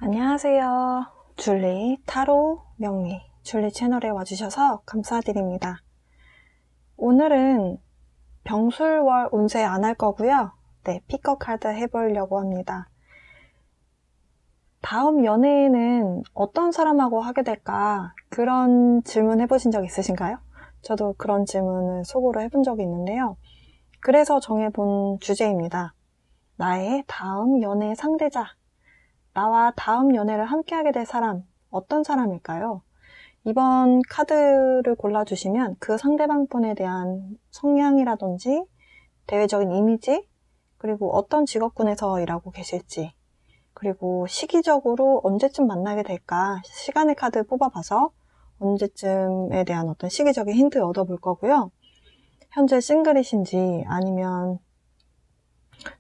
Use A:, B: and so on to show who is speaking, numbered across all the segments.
A: 안녕하세요. 줄리 타로 명리 줄리 채널에 와주셔서 감사드립니다. 오늘은 병술월 운세 안 할 거고요. 네, 피커 카드 해보려고 합니다. 다음 연애에는 어떤 사람하고 하게 될까? 그런 질문 해보신 적 있으신가요? 저도 그런 질문을 속으로 해본 적이 있는데요. 그래서 정해본 주제입니다. 나의 다음 연애 상대자. 나와 다음 연애를 함께하게 될 사람, 어떤 사람일까요? 이번 카드를 골라주시면 그 상대방 분에 대한 성향이라든지 대외적인 이미지, 그리고 어떤 직업군에서 일하고 계실지, 그리고 시기적으로 언제쯤 만나게 될까 시간의 카드 뽑아봐서 언제쯤에 대한 어떤 시기적인 힌트 얻어볼 거고요. 현재 싱글이신지 아니면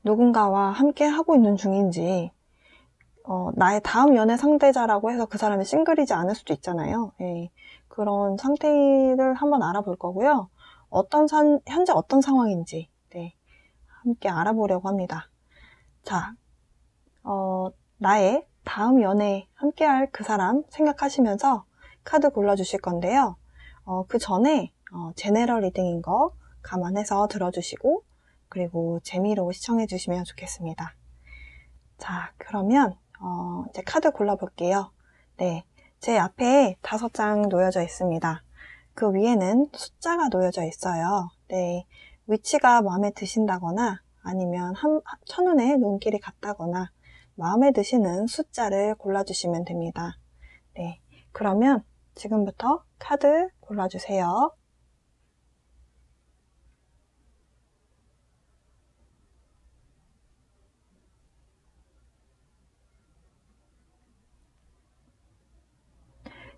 A: 누군가와 함께 하고 있는 중인지, 나의 다음 연애 상대자라고 해서 그 사람이 싱글이지 않을 수도 있잖아요. 예, 그런 상태를 한번 알아볼 거고요. 현재 어떤 상황인지, 네, 함께 알아보려고 합니다. 자, 나의 다음 연애 함께할 그 사람 생각하시면서 카드 골라주실 건데요. 그 전에 제네럴 리딩인 거 감안해서 들어주시고, 그리고 재미로 시청해 주시면 좋겠습니다. 자, 그러면 이제 카드 골라볼게요. 네, 제 앞에 5장 놓여져 있습니다. 그 위에는 숫자가 놓여져 있어요. 네, 위치가 마음에 드신다거나 아니면 첫눈에 눈길이 갔다거나 마음에 드시는 숫자를 골라주시면 됩니다. 네, 그러면 지금부터 카드 골라주세요.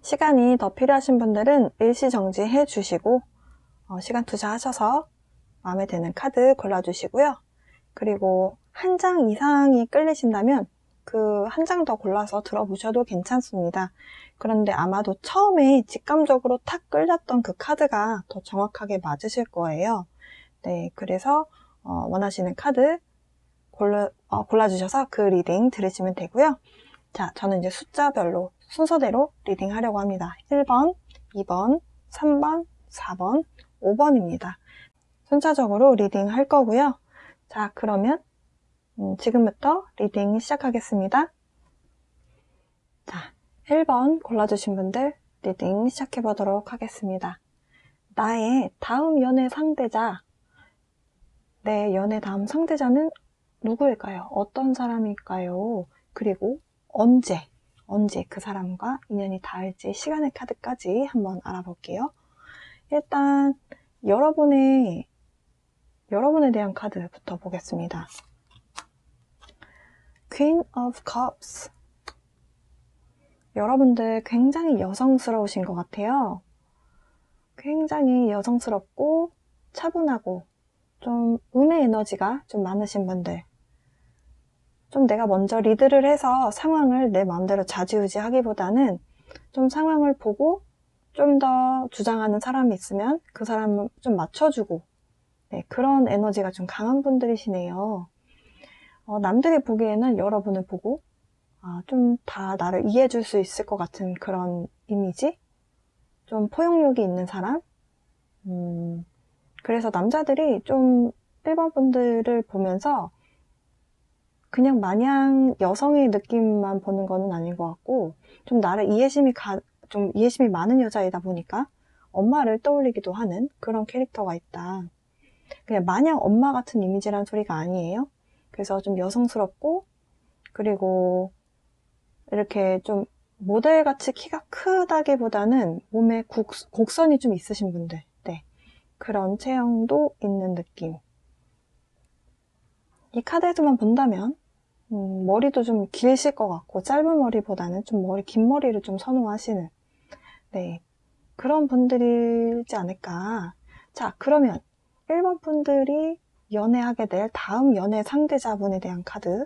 A: 시간이 더 필요하신 분들은 일시정지 해주시고 시간 투자하셔서 마음에 드는 카드 골라주시고요. 그리고 한 장 이상이 끌리신다면 그 한 장 더 골라서 들어보셔도 괜찮습니다. 그런데 아마도 처음에 직감적으로 탁 끌렸던 그 카드가 더 정확하게 맞으실 거예요. 네, 그래서 원하시는 카드 골라주셔서 그 리딩 들으시면 되고요. 자, 저는 이제 숫자별로 순서대로 리딩 하려고 합니다. 1번, 2번, 3번, 4번, 5번입니다. 순차적으로 리딩 할 거고요. 자, 그러면 지금부터 리딩 시작하겠습니다. 자, 1번 골라주신 분들 리딩 시작해 보도록 하겠습니다. 나의 다음 연애 상대자, 내 연애 다음 상대자는 누구일까요? 어떤 사람일까요? 그리고 언제 그 사람과 인연이 닿을지 시간의 카드까지 한번 알아볼게요. 일단 여러분에 대한 카드부터 보겠습니다. Queen of Cups. 여러분들 굉장히 여성스러우신 것 같아요. 굉장히 여성스럽고 차분하고 좀 음의 에너지가 좀 많으신 분들. 좀 내가 먼저 리드를 해서 상황을 내 마음대로 좌지우지 하기보다는 좀 상황을 보고 좀 더 주장하는 사람이 있으면 그 사람을 좀 맞춰주고, 네, 그런 에너지가 좀 강한 분들이시네요. 남들이 보기에는 여러분을 보고 좀 다 나를 이해해 줄 수 있을 것 같은 그런 이미지? 좀 포용력이 있는 사람? 그래서 남자들이 좀 1번 분들을 보면서 그냥 마냥 여성의 느낌만 보는 거는 아닌 것 같고, 좀 나를 좀 이해심이 많은 여자이다 보니까 엄마를 떠올리기도 하는 그런 캐릭터가 있다. 그냥 마냥 엄마 같은 이미지란 소리가 아니에요. 그래서 좀 여성스럽고, 그리고 이렇게 좀 모델같이 키가 크다기보다는 몸에 곡선이 좀 있으신 분들, 네, 그런 체형도 있는 느낌. 이 카드에서만 본다면 머리도 좀 길실 것 같고 짧은 머리보다는 좀 긴 머리를 좀 선호하시는, 네, 그런 분들이지 않을까. 자, 그러면 1번 분들이 연애하게 될 다음 연애 상대자분에 대한 카드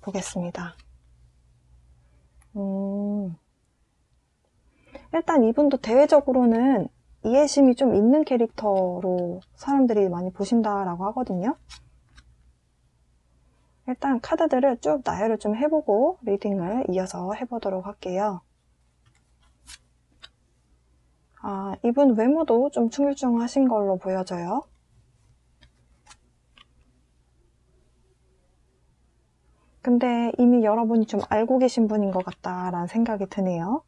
A: 보겠습니다. 일단 이분도 대외적으로는 이해심이 좀 있는 캐릭터로 사람들이 많이 보신다라고 하거든요. 일단 카드들을 쭉 나열을 좀 해보고 리딩을 이어서 해보도록 할게요. 이분 외모도 좀 충실충하신 걸로 보여져요. 근데 이미 여러분이 좀 알고 계신 분인 것 같다라는 생각이 드네요.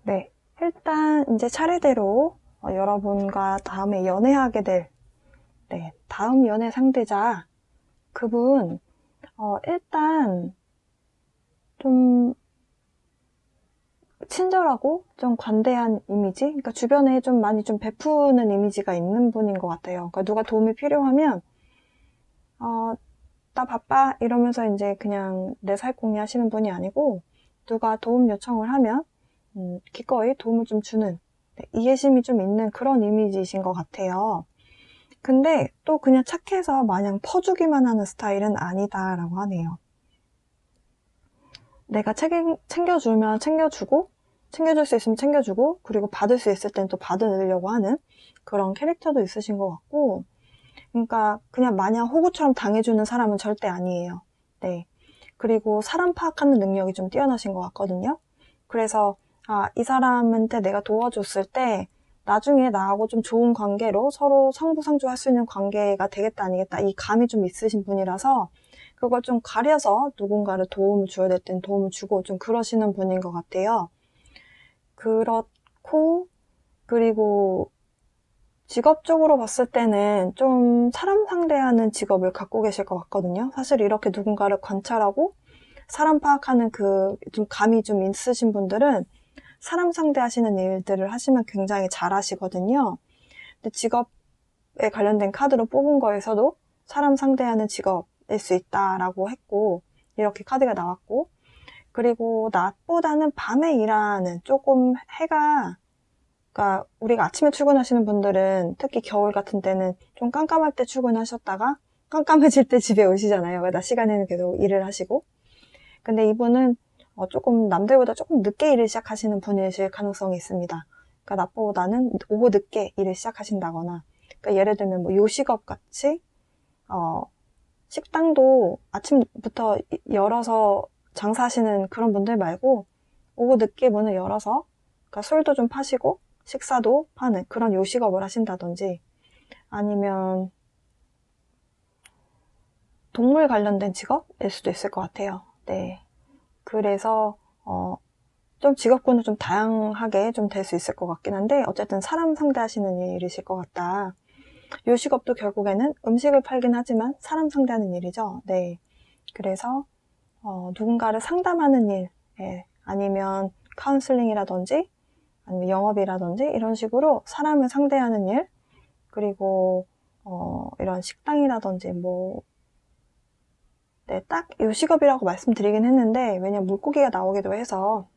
A: 네, 일단 이제 차례대로 여러분과 다음에 연애하게 될 다음 연애 상대자 그분 일단 좀 친절하고 좀 관대한 이미지, 그러니까 주변에 좀 많이 좀 베푸는 이미지가 있는 분인 것 같아요. 그러니까 누가 도움이 필요하면 나 바빠 이러면서 이제 그냥 내 살공리 하시는 분이 아니고 누가 도움 요청을 하면 기꺼이 도움을 좀 주는 이해심이 좀 있는 그런 이미지이신 것 같아요. 근데 또 그냥 착해서 마냥 퍼주기만 하는 스타일은 아니다라고 하네요. 내가 챙겨주면 챙겨주고 챙겨줄 수 있으면 챙겨주고 그리고 받을 수 있을 땐 또 받으려고 하는 그런 캐릭터도 있으신 것 같고, 그러니까 그냥 마냥 호구처럼 당해주는 사람은 절대 아니에요. 네. 그리고 사람 파악하는 능력이 좀 뛰어나신 것 같거든요. 그래서 이 사람한테 내가 도와줬을 때 나중에 나하고 좀 좋은 관계로 서로 상부상조할 수 있는 관계가 되겠다 아니겠다 이 감이 좀 있으신 분이라서 그걸 좀 가려서 누군가를 도움을 줘야 될 땐 도움을 주고 좀 그러시는 분인 것 같아요. 그렇고 그리고 직업적으로 봤을 때는 좀 사람 상대하는 직업을 갖고 계실 것 같거든요. 사실 이렇게 누군가를 관찰하고 사람 파악하는 그 좀 감이 좀 있으신 분들은 사람 상대하시는 일들을 하시면 굉장히 잘하시거든요. 근데 직업에 관련된 카드로 뽑은 거에서도 사람 상대하는 직업일 수 있다라고 했고 이렇게 카드가 나왔고, 그리고 낮보다는 밤에 일하는 조금 그러니까 우리가 아침에 출근하시는 분들은 특히 겨울 같은 때는 좀 깜깜할 때 출근하셨다가 깜깜해질 때 집에 오시잖아요. 낮 시간에는 계속 일을 하시고. 근데 이분은 조금 남들보다 조금 늦게 일을 시작하시는 분이실 가능성이 있습니다. 그러니까 낮보다는 오후 늦게 일을 시작하신다거나, 그러니까 예를 들면 뭐 요식업 같이 식당도 아침부터 열어서 장사하시는 그런 분들 말고 오후 늦게 문을 열어서 그러니까 술도 좀 파시고 식사도 파는 그런 요식업을 하신다든지, 아니면 동물 관련된 직업일 수도 있을 것 같아요. 네. 그래서 좀 직업군은 좀 다양하게 좀 될 수 있을 것 같긴 한데 어쨌든 사람 상대하시는 일이실 것 같다. 요식업도 결국에는 음식을 팔긴 하지만 사람 상대하는 일이죠. 네. 그래서 누군가를 상담하는 일, 아니면 카운슬링이라든지 아니면 영업이라든지 이런 식으로 사람을 상대하는 일, 그리고 이런 식당이라든지 딱 요식업이라고 말씀드리긴 했는데 왜냐면 물고기가 나오기도 해서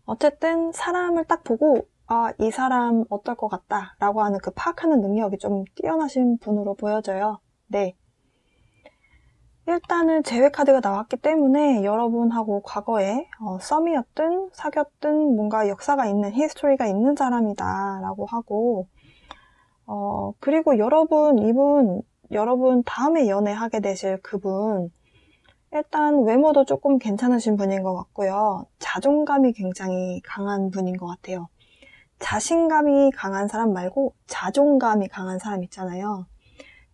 A: 어쨌든 사람을 딱 보고 이 사람 어떨 것 같다 라고 하는 그 파악하는 능력이 좀 뛰어나신 분으로 보여져요. 네. 일단은 제외 카드가 나왔기 때문에 여러분하고 과거에 썸이었든 사귀었든 뭔가 역사가 있는 히스토리가 있는 사람이다 라고 하고, 그리고 여러분 다음에 연애하게 되실 그분 일단 외모도 조금 괜찮으신 분인 것 같고요. 자존감이 굉장히 강한 분인 것 같아요. 자신감이 강한 사람 말고 자존감이 강한 사람 있잖아요.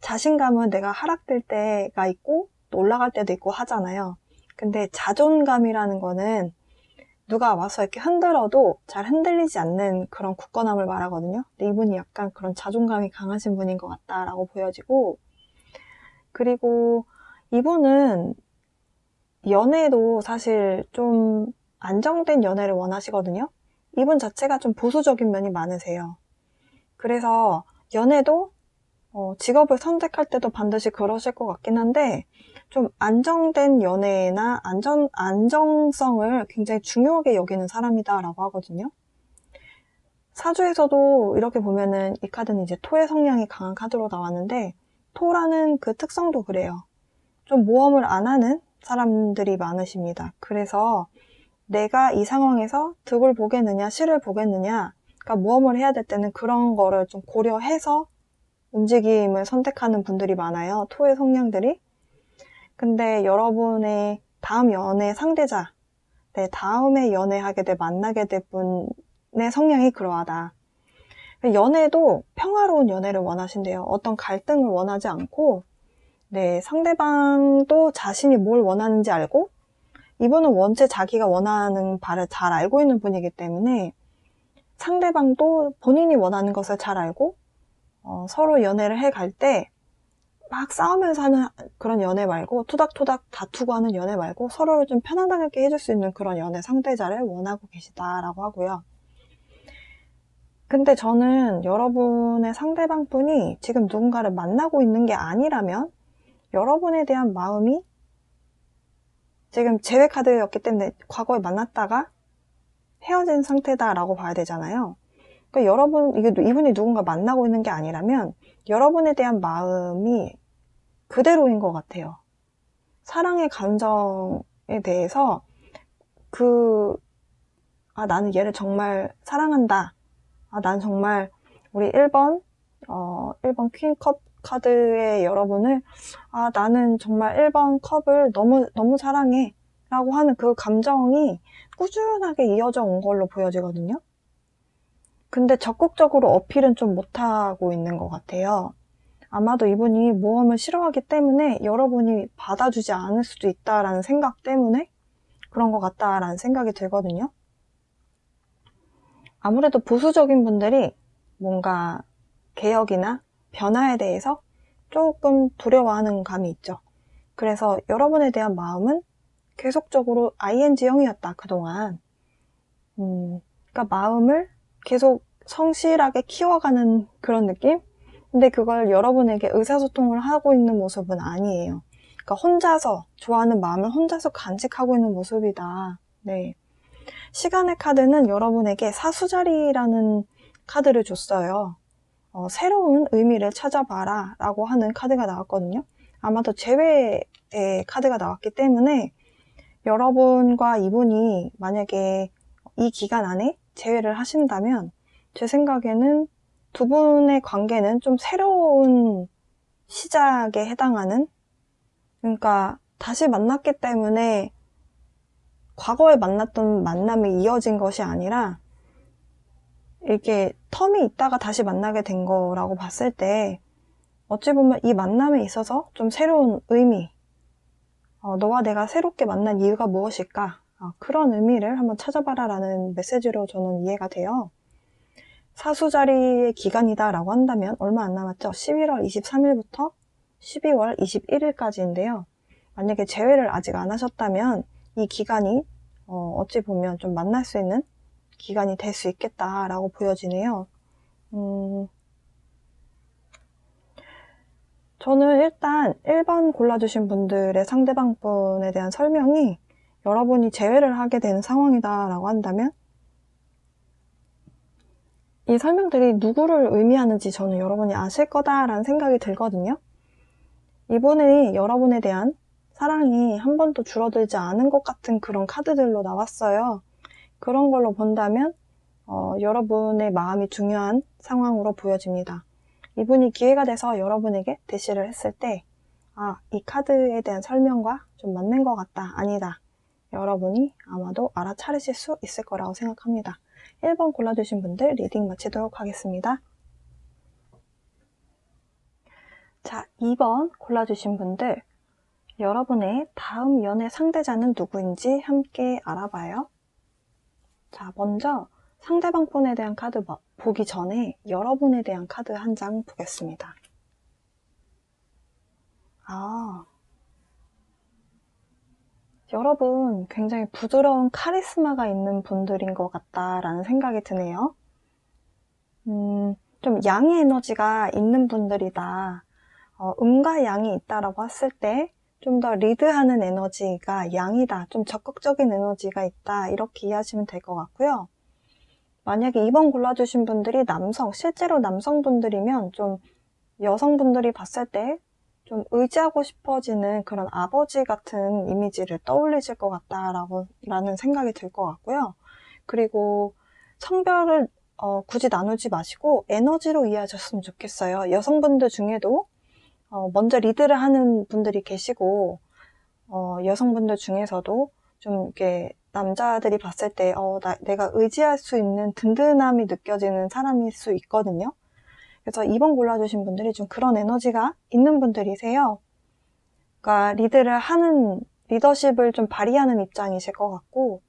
A: 자신감은 내가 하락될 때가 있고 또 올라갈 때도 있고 하잖아요. 근데 자존감이라는 거는 누가 와서 이렇게 흔들어도 잘 흔들리지 않는 그런 굳건함을 말하거든요. 근데 이분이 약간 그런 자존감이 강하신 분인 것 같다라고 보여지고, 그리고 이분은 연애도 사실 좀 안정된 연애를 원하시거든요. 이분 자체가 좀 보수적인 면이 많으세요. 그래서 연애도 직업을 선택할 때도 반드시 그러실 것 같긴 한데 좀 안정된 연애나 안정성을 굉장히 중요하게 여기는 사람이다라고 하거든요. 사주에서도 이렇게 보면은 이 카드는 이제 토의 성향이 강한 카드로 나왔는데 토라는 그 특성도 그래요. 좀 모험을 안 하는 사람들이 많으십니다. 그래서 내가 이 상황에서 득을 보겠느냐, 실을 보겠느냐, 그러니까 모험을 해야 될 때는 그런 거를 좀 고려해서 움직임을 선택하는 분들이 많아요. 토의 성향들이. 근데 여러분의 다음 연애 상대자, 다음에 연애하게 돼 만나게 될 분의 성향이 그러하다. 연애도 평화로운 연애를 원하신대요. 어떤 갈등을 원하지 않고, 상대방도 자신이 뭘 원하는지 알고, 이분은 원체 자기가 원하는 바를 잘 알고 있는 분이기 때문에 상대방도 본인이 원하는 것을 잘 알고 서로 연애를 해갈 때 막 싸우면서 하는 그런 연애 말고 토닥토닥 다투고 하는 연애 말고 서로를 좀 편안하게 해줄 수 있는 그런 연애 상대자를 원하고 계시다라고 하고요. 근데 저는 여러분의 상대방분이 지금 누군가를 만나고 있는 게 아니라면 여러분에 대한 마음이 지금 제외 카드였기 때문에 과거에 만났다가 헤어진 상태다라고 봐야 되잖아요. 그러니까 이분이 누군가 만나고 있는 게 아니라면 여러분에 대한 마음이 그대로인 것 같아요. 사랑의 감정에 대해서 나는 얘를 정말 사랑한다. 난 정말 우리 1번 퀸컵 카드의 여러분을 나는 정말 1번 컵을 너무 사랑해 라고 하는 그 감정이 꾸준하게 이어져 온 걸로 보여지거든요. 근데 적극적으로 어필은 좀 못하고 있는 것 같아요. 아마도 이분이 모험을 싫어하기 때문에 여러분이 받아주지 않을 수도 있다라는 생각 때문에 그런 것 같다라는 생각이 들거든요. 아무래도 보수적인 분들이 뭔가 개혁이나 변화에 대해서 조금 두려워하는 감이 있죠. 그래서 여러분에 대한 마음은 계속적으로 ING형이었다, 그동안. 그러니까 마음을 계속 성실하게 키워가는 그런 느낌? 근데 그걸 여러분에게 의사소통을 하고 있는 모습은 아니에요. 그러니까 혼자서, 좋아하는 마음을 혼자서 간직하고 있는 모습이다. 시간의 카드는 여러분에게 사수자리라는 카드를 줬어요. 새로운 의미를 찾아봐라 라고 하는 카드가 나왔거든요. 아마도 재회의 카드가 나왔기 때문에 여러분과 이분이 만약에 이 기간 안에 재회를 하신다면 제 생각에는 두 분의 관계는 좀 새로운 시작에 해당하는, 그러니까 다시 만났기 때문에 과거에 만났던 만남이 이어진 것이 아니라 이렇게 텀이 있다가 다시 만나게 된 거라고 봤을 때 어찌 보면 이 만남에 있어서 좀 새로운 의미, 너와 내가 새롭게 만난 이유가 무엇일까? 그런 의미를 한번 찾아봐라 라는 메시지로 저는 이해가 돼요. 사수자리의 기간이다 라고 한다면 얼마 안 남았죠? 11월 23일부터 12월 21일까지인데요. 만약에 재회를 아직 안 하셨다면 이 기간이 어찌 보면 좀 만날 수 있는 기간이 될 수 있겠다라고 보여지네요. 저는 일단 1번 골라주신 분들의 상대방분에 대한 설명이 여러분이 재회를 하게 되는 상황이다 라고 한다면 이 설명들이 누구를 의미하는지 저는 여러분이 아실 거다라는 생각이 들거든요. 이분이 여러분에 대한 사랑이 한 번도 줄어들지 않은 것 같은 그런 카드들로 나왔어요. 그런 걸로 본다면 여러분의 마음이 중요한 상황으로 보여집니다. 이분이 기회가 돼서 여러분에게 대시를 했을 때 이 카드에 대한 설명과 좀 맞는 것 같다, 아니다. 여러분이 아마도 알아차리실 수 있을 거라고 생각합니다. 1번 골라주신 분들 리딩 마치도록 하겠습니다. 자, 2번 골라주신 분들 여러분의 다음 연애 상대자는 누구인지 함께 알아봐요. 자, 먼저 상대방 분에 대한 카드 보기 전에 여러분에 대한 카드 한 장 보겠습니다. 여러분 굉장히 부드러운 카리스마가 있는 분들인 것 같다라는 생각이 드네요. 좀 양의 에너지가 있는 분들이다. 음과 양이 있다라고 했을 때 좀 더 리드하는 에너지가 양이다. 좀 적극적인 에너지가 있다. 이렇게 이해하시면 될 것 같고요. 만약에 2번 골라주신 분들이 실제로 남성분들이면 좀 여성분들이 봤을 때 좀 의지하고 싶어지는 그런 아버지 같은 이미지를 떠올리실 것 같다라는 생각이 들 것 같고요. 그리고 성별을 굳이 나누지 마시고 에너지로 이해하셨으면 좋겠어요. 여성분들 중에도 먼저 리드를 하는 분들이 계시고 여성분들 중에서도 좀 이렇게 남자들이 봤을 때 내가 의지할 수 있는 든든함이 느껴지는 사람일 수 있거든요. 그래서 2번 골라주신 분들이 좀 그런 에너지가 있는 분들이세요. 그러니까 리더십을 좀 발휘하는 입장이실 것 같고,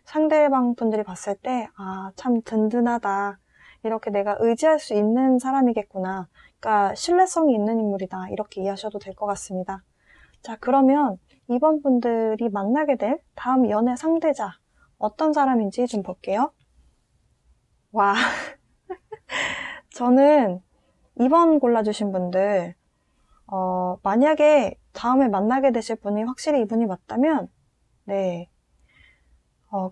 A: 상대방 분들이 봤을 때, 참 든든하다. 이렇게 내가 의지할 수 있는 사람이겠구나. 그러니까 신뢰성이 있는 인물이다. 이렇게 이해하셔도 될 것 같습니다. 자, 그러면 2번 분들이 만나게 될 다음 연애 상대자, 어떤 사람인지 좀 볼게요. 와. 저는 2번 골라주신 분들, 만약에 다음에 만나게 되실 분이 확실히 이분이 맞다면, 네,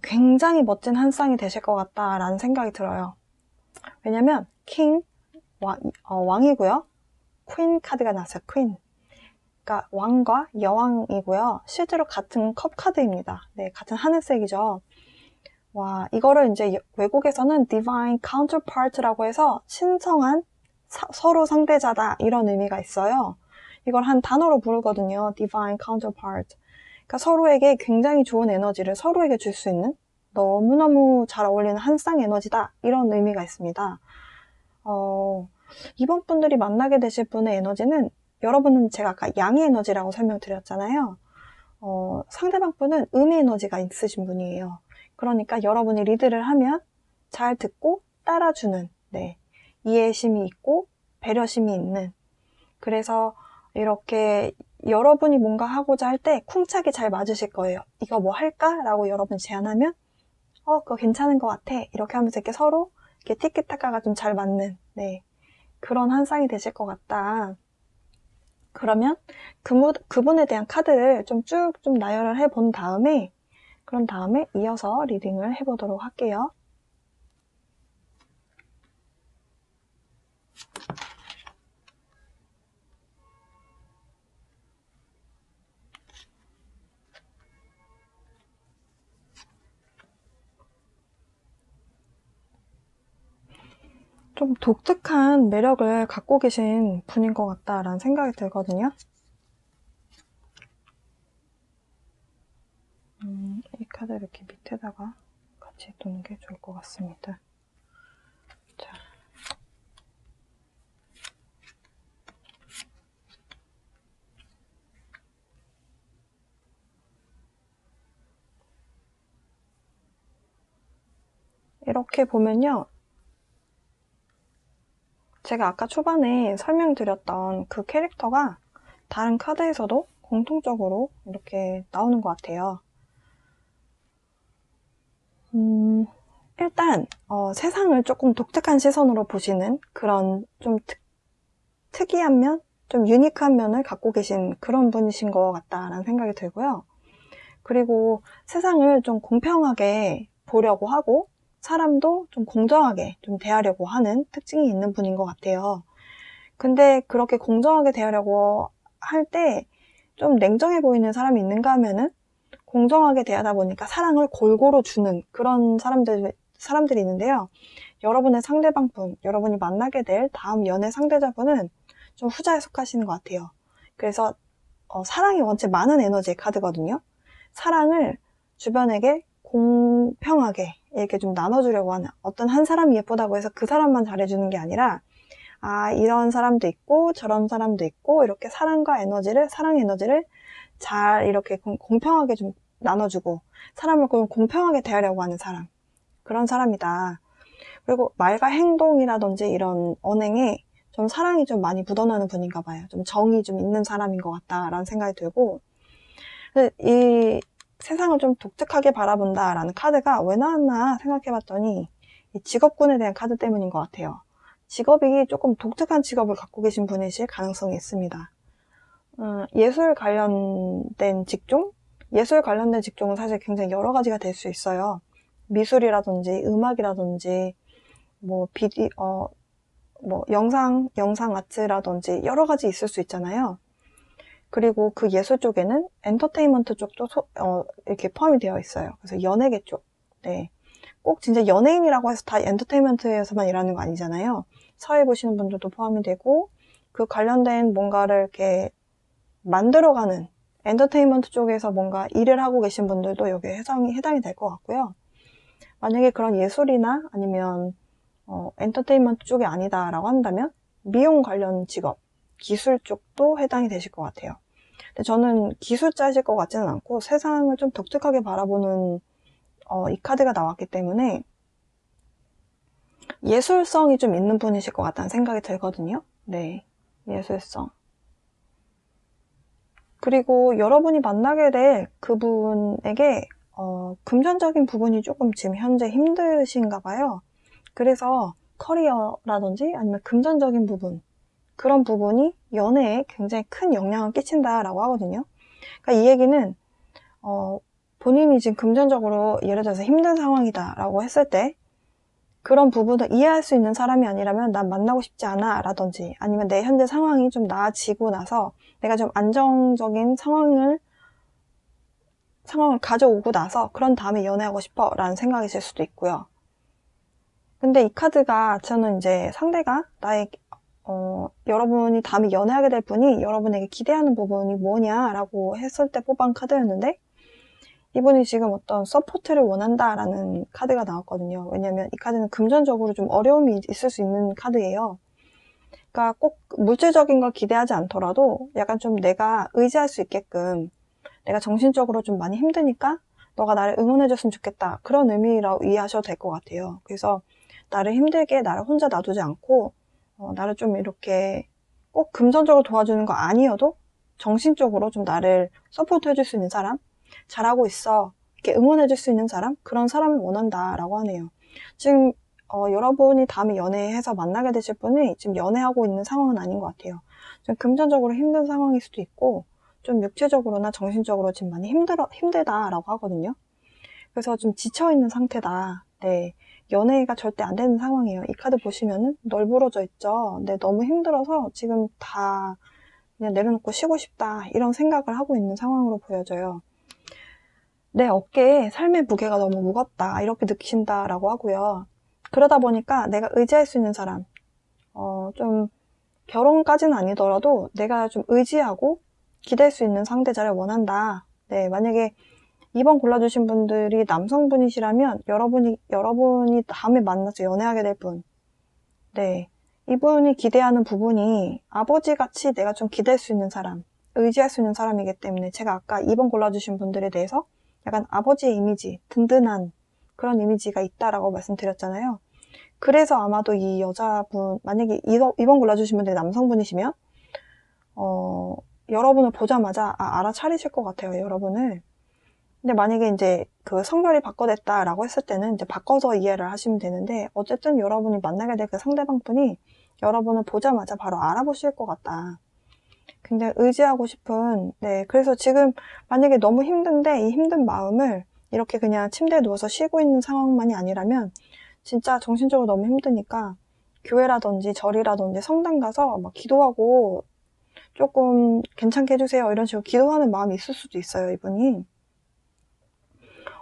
A: 굉장히 멋진 한 쌍이 되실 것 같다라는 생각이 들어요. 왜냐면, 왕이고요. 퀸 카드가 나왔어요, 퀸. 그러니까 왕과 여왕이고요. 실제로 같은 컵 카드입니다. 네, 같은 하늘색이죠. 와, 이거를 이제 외국에서는 divine counterpart라고 해서 신성한 서로 상대자다 이런 의미가 있어요. 이걸 한 단어로 부르거든요. divine counterpart. 그러니까 서로에게 굉장히 좋은 에너지를 서로에게 줄 수 있는 너무너무 잘 어울리는 한 쌍 에너지다 이런 의미가 있습니다. 이번 분들이 만나게 되실 분의 에너지는 여러분은 제가 아까 양의 에너지라고 설명드렸잖아요. 상대방 분은 음의 에너지가 있으신 분이에요. 그러니까 여러분이 리드를 하면 잘 듣고 따라주는, 네, 이해심이 있고 배려심이 있는, 그래서 이렇게 여러분이 뭔가 하고자 할 때 쿵짝이 잘 맞으실 거예요. 이거 뭐 할까? 라고 여러분이 제안하면 그거 괜찮은 것 같아. 이렇게 하면서 이렇게 서로 이렇게 티키타카가 좀 잘 맞는, 네, 그런 한 쌍이 되실 것 같다. 그러면 그분에 대한 카드를 좀 나열을 해본 다음에, 그런 다음에 이어서 리딩을 해보도록 할게요. 좀 독특한 매력을 갖고 계신 분인 것 같다라는 생각이 들거든요. 이 카드 이렇게 밑에다가 같이 두는 게 좋을 것 같습니다. 자. 이렇게 보면요. 제가 아까 초반에 설명드렸던 그 캐릭터가 다른 카드에서도 공통적으로 이렇게 나오는 것 같아요. 일단 세상을 조금 독특한 시선으로 보시는 그런 좀 특이한 면, 좀 유니크한 면을 갖고 계신 그런 분이신 것 같다라는 생각이 들고요. 그리고 세상을 좀 공평하게 보려고 하고 사람도 좀 공정하게 좀 대하려고 하는 특징이 있는 분인 것 같아요. 근데 그렇게 공정하게 대하려고 할 때 좀 냉정해 보이는 사람이 있는가 하면은 공정하게 대하다 보니까 사랑을 골고루 주는 그런 사람들이 있는데요. 여러분의 상대방분, 여러분이 만나게 될 다음 연애 상대자분은 좀 후자에 속하시는 것 같아요. 그래서 사랑이 원체 많은 에너지의 카드거든요. 사랑을 주변에게 공평하게 이렇게 좀 나눠주려고 하는, 어떤 한 사람이 예쁘다고 해서 그 사람만 잘해주는 게 아니라 이런 사람도 있고 저런 사람도 있고 이렇게 사랑 에너지를 잘 이렇게 공평하게 좀 나눠주고 사람을 공평하게 대하려고 하는 사람, 그런 사람이다. 그리고 말과 행동이라든지 이런 언행에 좀 사랑이 좀 많이 묻어나는 분인가 봐요. 좀 정이 좀 있는 사람인 것 같다라는 생각이 들고, 이 세상을 좀 독특하게 바라본다라는 카드가 왜 나왔나 생각해봤더니 이 직업군에 대한 카드 때문인 것 같아요. 직업이 조금 독특한 직업을 갖고 계신 분이실 가능성이 있습니다. 예술 관련된 직종? 예술 관련된 직종은 사실 굉장히 여러 가지가 될 수 있어요. 미술이라든지 음악이라든지 뭐 영상 아트라든지 여러 가지 있을 수 있잖아요. 그리고 그 예술 쪽에는 엔터테인먼트 쪽도 이렇게 포함이 되어 있어요. 그래서 연예계 쪽. 네. 꼭 진짜 연예인이라고 해서 다 엔터테인먼트에서만 일하는 거 아니잖아요. 사회 보시는 분들도 포함이 되고, 그 관련된 뭔가를 이렇게 만들어가는 엔터테인먼트 쪽에서 뭔가 일을 하고 계신 분들도 여기에 해당이 될 것 같고요. 만약에 그런 예술이나 아니면 엔터테인먼트 쪽이 아니다라고 한다면 미용 관련 직업, 기술 쪽도 해당이 되실 것 같아요. 근데 저는 기술자이실 것 같지는 않고 세상을 좀 독특하게 바라보는 이 카드가 나왔기 때문에 예술성이 좀 있는 분이실 것 같다는 생각이 들거든요. 네, 예술성. 그리고 여러분이 만나게 될 그분에게 금전적인 부분이 조금 지금 현재 힘드신가 봐요. 그래서 커리어라든지 아니면 금전적인 부분, 그런 부분이 연애에 굉장히 큰 영향을 끼친다라고 하거든요. 그러니까 이 얘기는 본인이 지금 금전적으로 예를 들어서 힘든 상황이다라고 했을 때 그런 부분을 이해할 수 있는 사람이 아니라면 난 만나고 싶지 않아 라든지, 아니면 내 현재 상황이 좀 나아지고 나서 내가 좀 안정적인 상황을 가져오고 나서 그런 다음에 연애하고 싶어 라는 생각이실 수도 있고요. 근데 이 카드가 저는 이제 상대가 여러분이 다음에 연애하게 될 분이 여러분에게 기대하는 부분이 뭐냐라고 했을 때 뽑은 카드였는데, 이분이 지금 어떤 서포트를 원한다라는 카드가 나왔거든요. 왜냐면 이 카드는 금전적으로 좀 어려움이 있을 수 있는 카드예요. 그러니까 꼭 물질적인 걸 기대하지 않더라도 약간 좀 내가 의지할 수 있게끔, 내가 정신적으로 좀 많이 힘드니까 너가 나를 응원해줬으면 좋겠다, 그런 의미라고 이해하셔도 될 것 같아요. 그래서 나를 힘들게 나를 혼자 놔두지 않고 나를 좀 이렇게 꼭 금전적으로 도와주는 거 아니어도 정신적으로 좀 나를 서포트 해줄 수 있는 사람, 잘하고 있어, 이렇게 응원해줄 수 있는 사람, 그런 사람을 원한다라고 하네요. 지금 여러분이 다음에 연애해서 만나게 되실 분이 지금 연애하고 있는 상황은 아닌 것 같아요. 좀 금전적으로 힘든 상황일 수도 있고, 좀 육체적으로나 정신적으로 지금 많이 힘들다라고 하거든요. 그래서 좀 지쳐있는 상태다. 네. 연애가 절대 안 되는 상황이에요. 이 카드 보시면은 널브러져 있죠. 네, 너무 힘들어서 지금 다 그냥 내려놓고 쉬고 싶다, 이런 생각을 하고 있는 상황으로 보여져요. 내 어깨에 삶의 무게가 너무 무겁다, 이렇게 느끼신다라고 하고요. 그러다 보니까 내가 의지할 수 있는 사람, 좀 결혼까지는 아니더라도 내가 좀 의지하고 기댈 수 있는 상대자를 원한다. 네, 만약에 2번 골라주신 분들이 남성분이시라면 여러분이 다음에 만나서 연애하게 될 분, 네, 이분이 기대하는 부분이 아버지같이 내가 좀 기댈 수 있는 사람, 의지할 수 있는 사람이기 때문에 제가 아까 2번 골라주신 분들에 대해서 약간 아버지의 이미지, 든든한 그런 이미지가 있다라고 말씀드렸잖아요. 그래서 아마도 이 여자분, 만약에 2번 골라주신 분들이 남성분이시면 여러분을 보자마자 알아차리실 것 같아요, 여러분을. 근데 만약에 이제 그 성별이 바꿔됐다라고 했을 때는 이제 바꿔서 이해를 하시면 되는데, 어쨌든 여러분이 만나게 될 그 상대방 분이 여러분을 보자마자 바로 알아보실 것 같다. 굉장히 의지하고 싶은, 네. 그래서 지금 만약에 너무 힘든데 이 힘든 마음을 이렇게 그냥 침대에 누워서 쉬고 있는 상황만이 아니라면 진짜 정신적으로 너무 힘드니까 교회라든지 절이라든지 성당 가서 막 기도하고 조금 괜찮게 해주세요, 이런 식으로 기도하는 마음이 있을 수도 있어요, 이분이.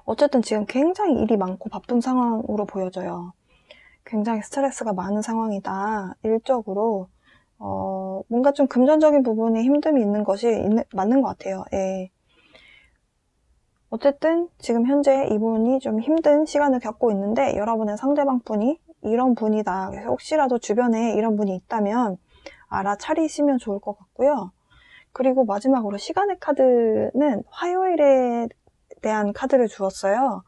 A: 어쨌든 지금 굉장히 일이 많고 바쁜 상황으로 보여져요. 굉장히 스트레스가 많은 상황이다. 일적으로 뭔가 좀 금전적인 부분에 힘듦이 있는 것이 맞는 것 같아요. 예. 어쨌든 지금 현재 이분이 좀 힘든 시간을 겪고 있는데 여러분의 상대방 분이 이런 분이다. 그래서 혹시라도 주변에 이런 분이 있다면 알아차리시면 좋을 것 같고요. 그리고 마지막으로 시간의 카드는 화요일에 대한 카드를 주었어요.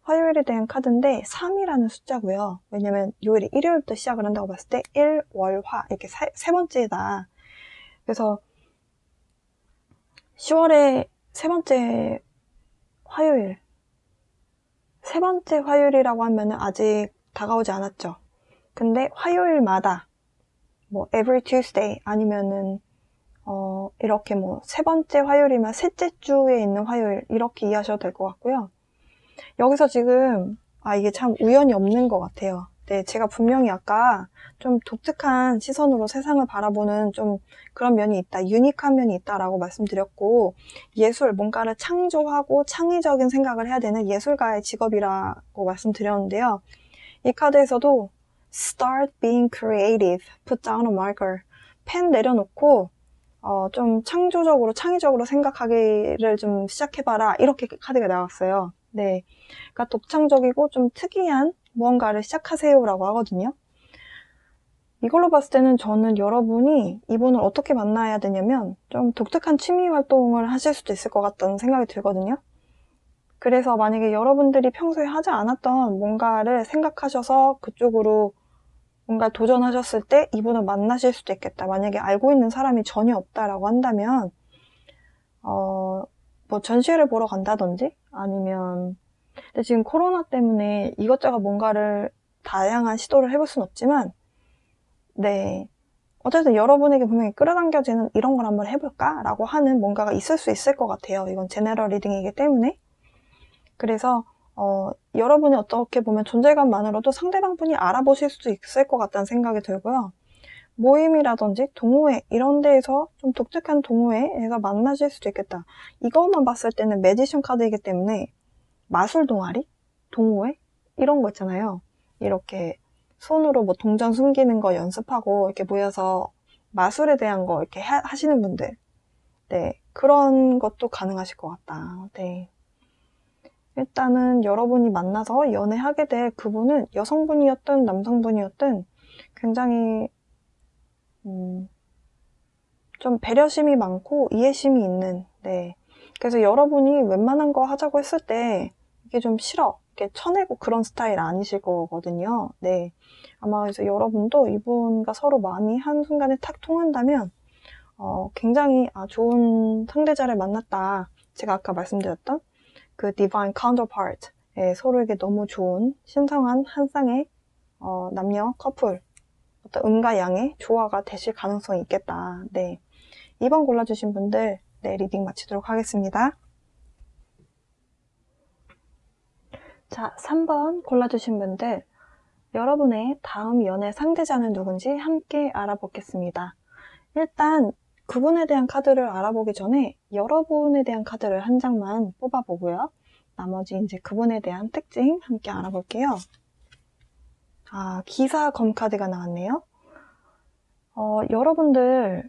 A: 화요일에 대한 카드인데 3이라는 숫자고요. 왜냐면 요일이 일요일부터 시작을 한다고 봤을 때 1, 월, 화 이렇게 세 번째다. 그래서 10월에 세 번째 화요일, 세 번째 화요일이라고 하면은 아직 다가오지 않았죠. 근데 화요일마다 뭐 every Tuesday 아니면은 이렇게 뭐 세 번째 화요일이면 셋째 주에 있는 화요일, 이렇게 이해하셔도 될 것 같고요. 여기서 지금 이게 참 우연이 없는 것 같아요. 네, 제가 분명히 아까 좀 독특한 시선으로 세상을 바라보는 좀 그런 면이 있다, 유니크한 면이 있다라고 말씀드렸고, 예술, 뭔가를 창조하고 창의적인 생각을 해야 되는 예술가의 직업이라고 말씀드렸는데요. 이 카드에서도 start being creative, put down a marker. 펜 내려놓고 좀 창조적으로, 창의적으로 생각하기를 좀 시작해봐라. 이렇게 카드가 나왔어요. 네, 그러니까 독창적이고 좀 특이한 무언가를 시작하세요라고 하거든요. 이걸로 봤을 때는 저는 여러분이 이분을 어떻게 만나야 되냐면 좀 독특한 취미 활동을 하실 수도 있을 것 같다는 생각이 들거든요. 그래서 만약에 여러분들이 평소에 하지 않았던 뭔가를 생각하셔서 그쪽으로 뭔가 도전하셨을 때 이분을 만나실 수도 있겠다. 만약에 알고 있는 사람이 전혀 없다라고 한다면 뭐 전시회를 보러 간다든지 아니면 근데 지금 코로나 때문에 이것저것 뭔가를 다양한 시도를 해볼 순 없지만 네, 어쨌든 여러분에게 분명히 끌어당겨지는 이런 걸 한번 해볼까? 라고 하는 뭔가가 있을 수 있을 것 같아요. 이건 제너럴 리딩이기 때문에. 그래서 여러분이 어떻게 보면 존재감만으로도 상대방 분이 알아보실 수도 있을 것 같다는 생각이 들고요. 모임이라든지 동호회 이런 데에서 좀 독특한 동호회에서 만나실 수도 있겠다. 이것만 봤을 때는 매지션 카드이기 때문에 마술 동아리? 동호회? 이런 거 있잖아요. 이렇게 손으로 뭐 동전 숨기는 거 연습하고 이렇게 모여서 마술에 대한 거 이렇게 하시는 분들. 네, 그런 것도 가능하실 것 같다. 네. 일단은 여러분이 만나서 연애하게 될 그분은 여성분이었든 남성분이었든 굉장히 좀 배려심이 많고 이해심이 있는, 네. 그래서 여러분이 웬만한 거 하자고 했을 때 이게 좀 싫어, 이렇게 쳐내고 그런 스타일 아니실 거거든요. 네. 아마 그래서 여러분도 이분과 서로 마음이 한순간에 탁 통한다면 굉장히 좋은 상대자를 만났다. 제가 아까 말씀드렸던 그 divine counterpart, 서로에게 너무 좋은 신성한 한 쌍의 남녀 커플, 어떤 음과 양의 조화가 되실 가능성이 있겠다. 네. 2번 골라주신 분들, 네, 리딩 마치도록 하겠습니다. 자, 3번 골라주신 분들, 여러분의 다음 연애 상대자는 누군지 함께 알아보겠습니다. 일단 그분에 대한 카드를 알아보기 전에 여러분에 대한 카드를 한 장만 뽑아보고요. 나머지 이제 그분에 대한 특징 함께 알아볼게요. 기사 검 카드가 나왔네요. 여러분들